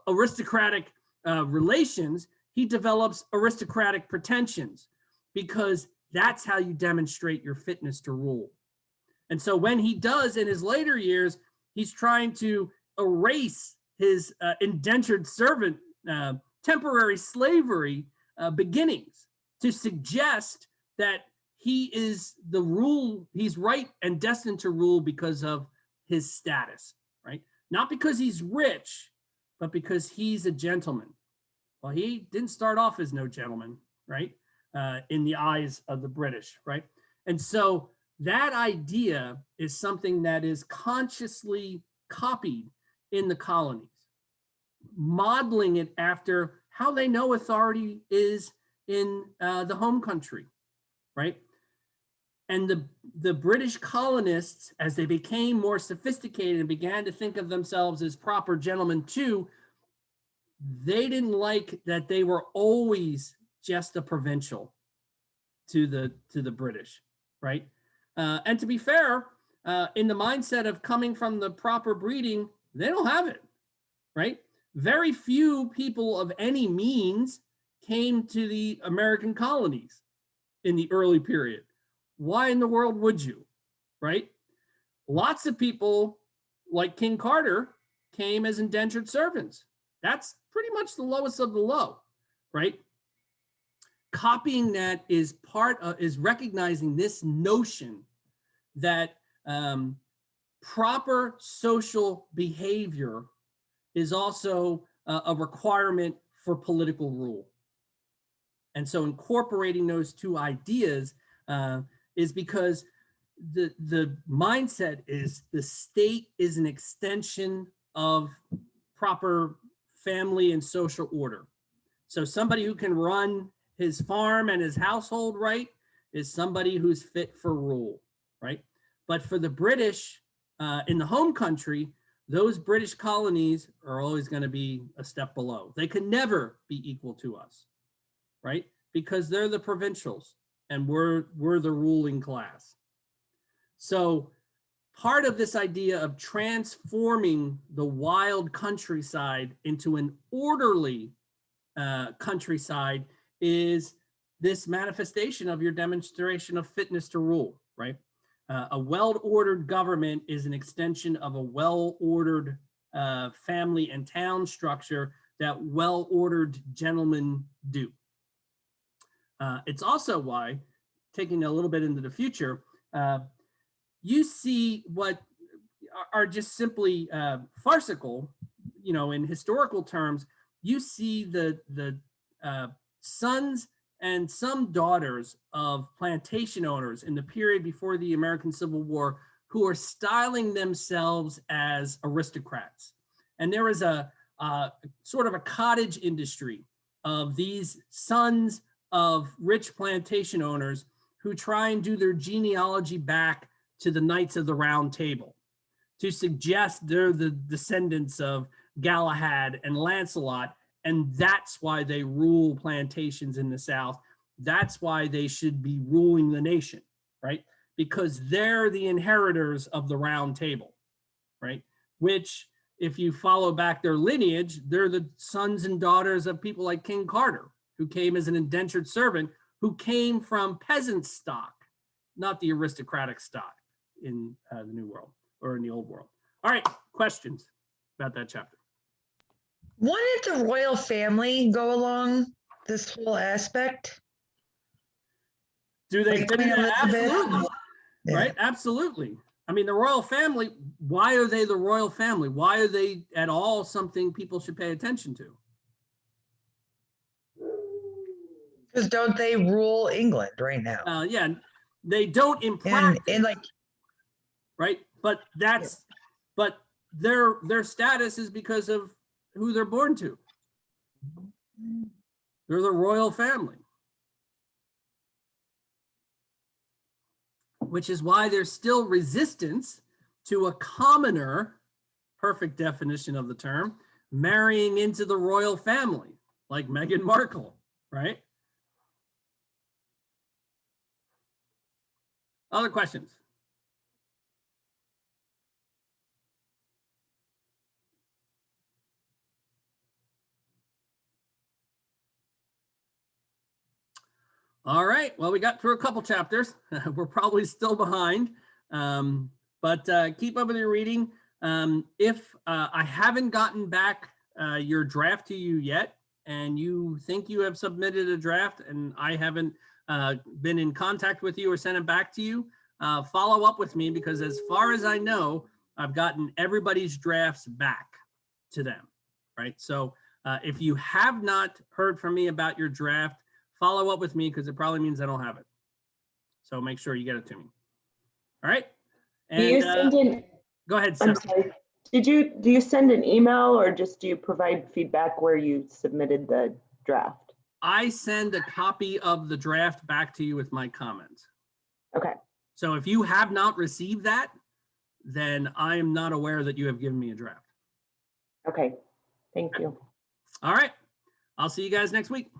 aristocratic relations, he develops aristocratic pretensions, because that's how you demonstrate your fitness to rule. And so when he does in his later years, he's trying to erase his indentured servant, temporary slavery beginnings, to suggest that he is the rule, he's right and destined to rule because of his status, right? Not because he's rich, but because he's a gentleman. Well, he didn't start off as no gentleman, right? In the eyes of the British, right? And so that idea is something that is consciously copied in the colonies, modeling it after how they know authority is in the home country, right? And the British colonists, as they became more sophisticated and began to think of themselves as proper gentlemen too, they didn't like that they were always just a provincial to the British, right? And to be fair, in the mindset of coming from the proper breeding, they don't have it, right? Very few people of any means came to the American colonies in the early period. Why in the world would you, right? Lots of people like King Carter came as indentured servants. That's pretty much the lowest of the low, right? Copying that is is recognizing this notion that proper social behavior is also a requirement for political rule. And so incorporating those two ideas is because the mindset is the state is an extension of proper family and social order. So somebody who can run his farm and his household right is somebody who's fit for rule, right? But for the British in the home country, those British colonies are always going to be a step below. They can never be equal to us, right? Because they're the provincials and we're the ruling class. So part of this idea of transforming the wild countryside into an orderly countryside is this manifestation of your demonstration of fitness to rule, right? A well-ordered government is an extension of a well-ordered family and town structure that well-ordered gentlemen do. It's also why, taking a little bit into the future, you see what are just simply farcical, you know, in historical terms. You see the sons and some daughters of plantation owners in the period before the American Civil War who are styling themselves as aristocrats. And there is a sort of a cottage industry of these sons of rich plantation owners who try and do their genealogy back to the Knights of the Round Table to suggest they're the descendants of Galahad and Lancelot, and that's why they rule plantations in the South. That's why they should be ruling the nation, right? Because they're the inheritors of the Round Table, right? Which, if you follow back their lineage, they're the sons and daughters of people like King Carter, who came as an indentured servant, who came from peasant stock, not the aristocratic stock in the New World or in the Old World. All right, questions about that chapter? Wouldn't the royal family go along this whole aspect? Do they Like fit in Queen that? Elizabeth? Absolutely, Yeah. right? Absolutely. I mean, the royal family, why are they the royal family? Why are they at all something people should pay attention to? Because don't they rule England right now? Yeah, they don't in And practice, like, right? But that's, but their status is because of who they're born to. They're the royal family. Which is why there's still resistance to a commoner, perfect definition of the term, marrying into the royal family, like Meghan Markle, right? Other questions? All right. Well, we got through a couple chapters. We're probably still behind, but keep up with your reading. If I haven't gotten back your draft to you yet, and you think you have submitted a draft and I haven't been in contact with you or sent it back to you, follow up with me, because as far as I know, I've gotten everybody's drafts back to them, right? So if you have not heard from me about your draft, follow up with me, because it probably means I don't have it. So make sure you get it to me. All right. Do you send in, Go ahead, Sarah. I'm sorry, do you send an email, or just do you provide feedback where you submitted the draft? I send a copy of the draft back to you with my comments. Okay, So if you have not received that, then I am not aware that you have given me a draft. okay, thank you. All right. I'll see you guys next week.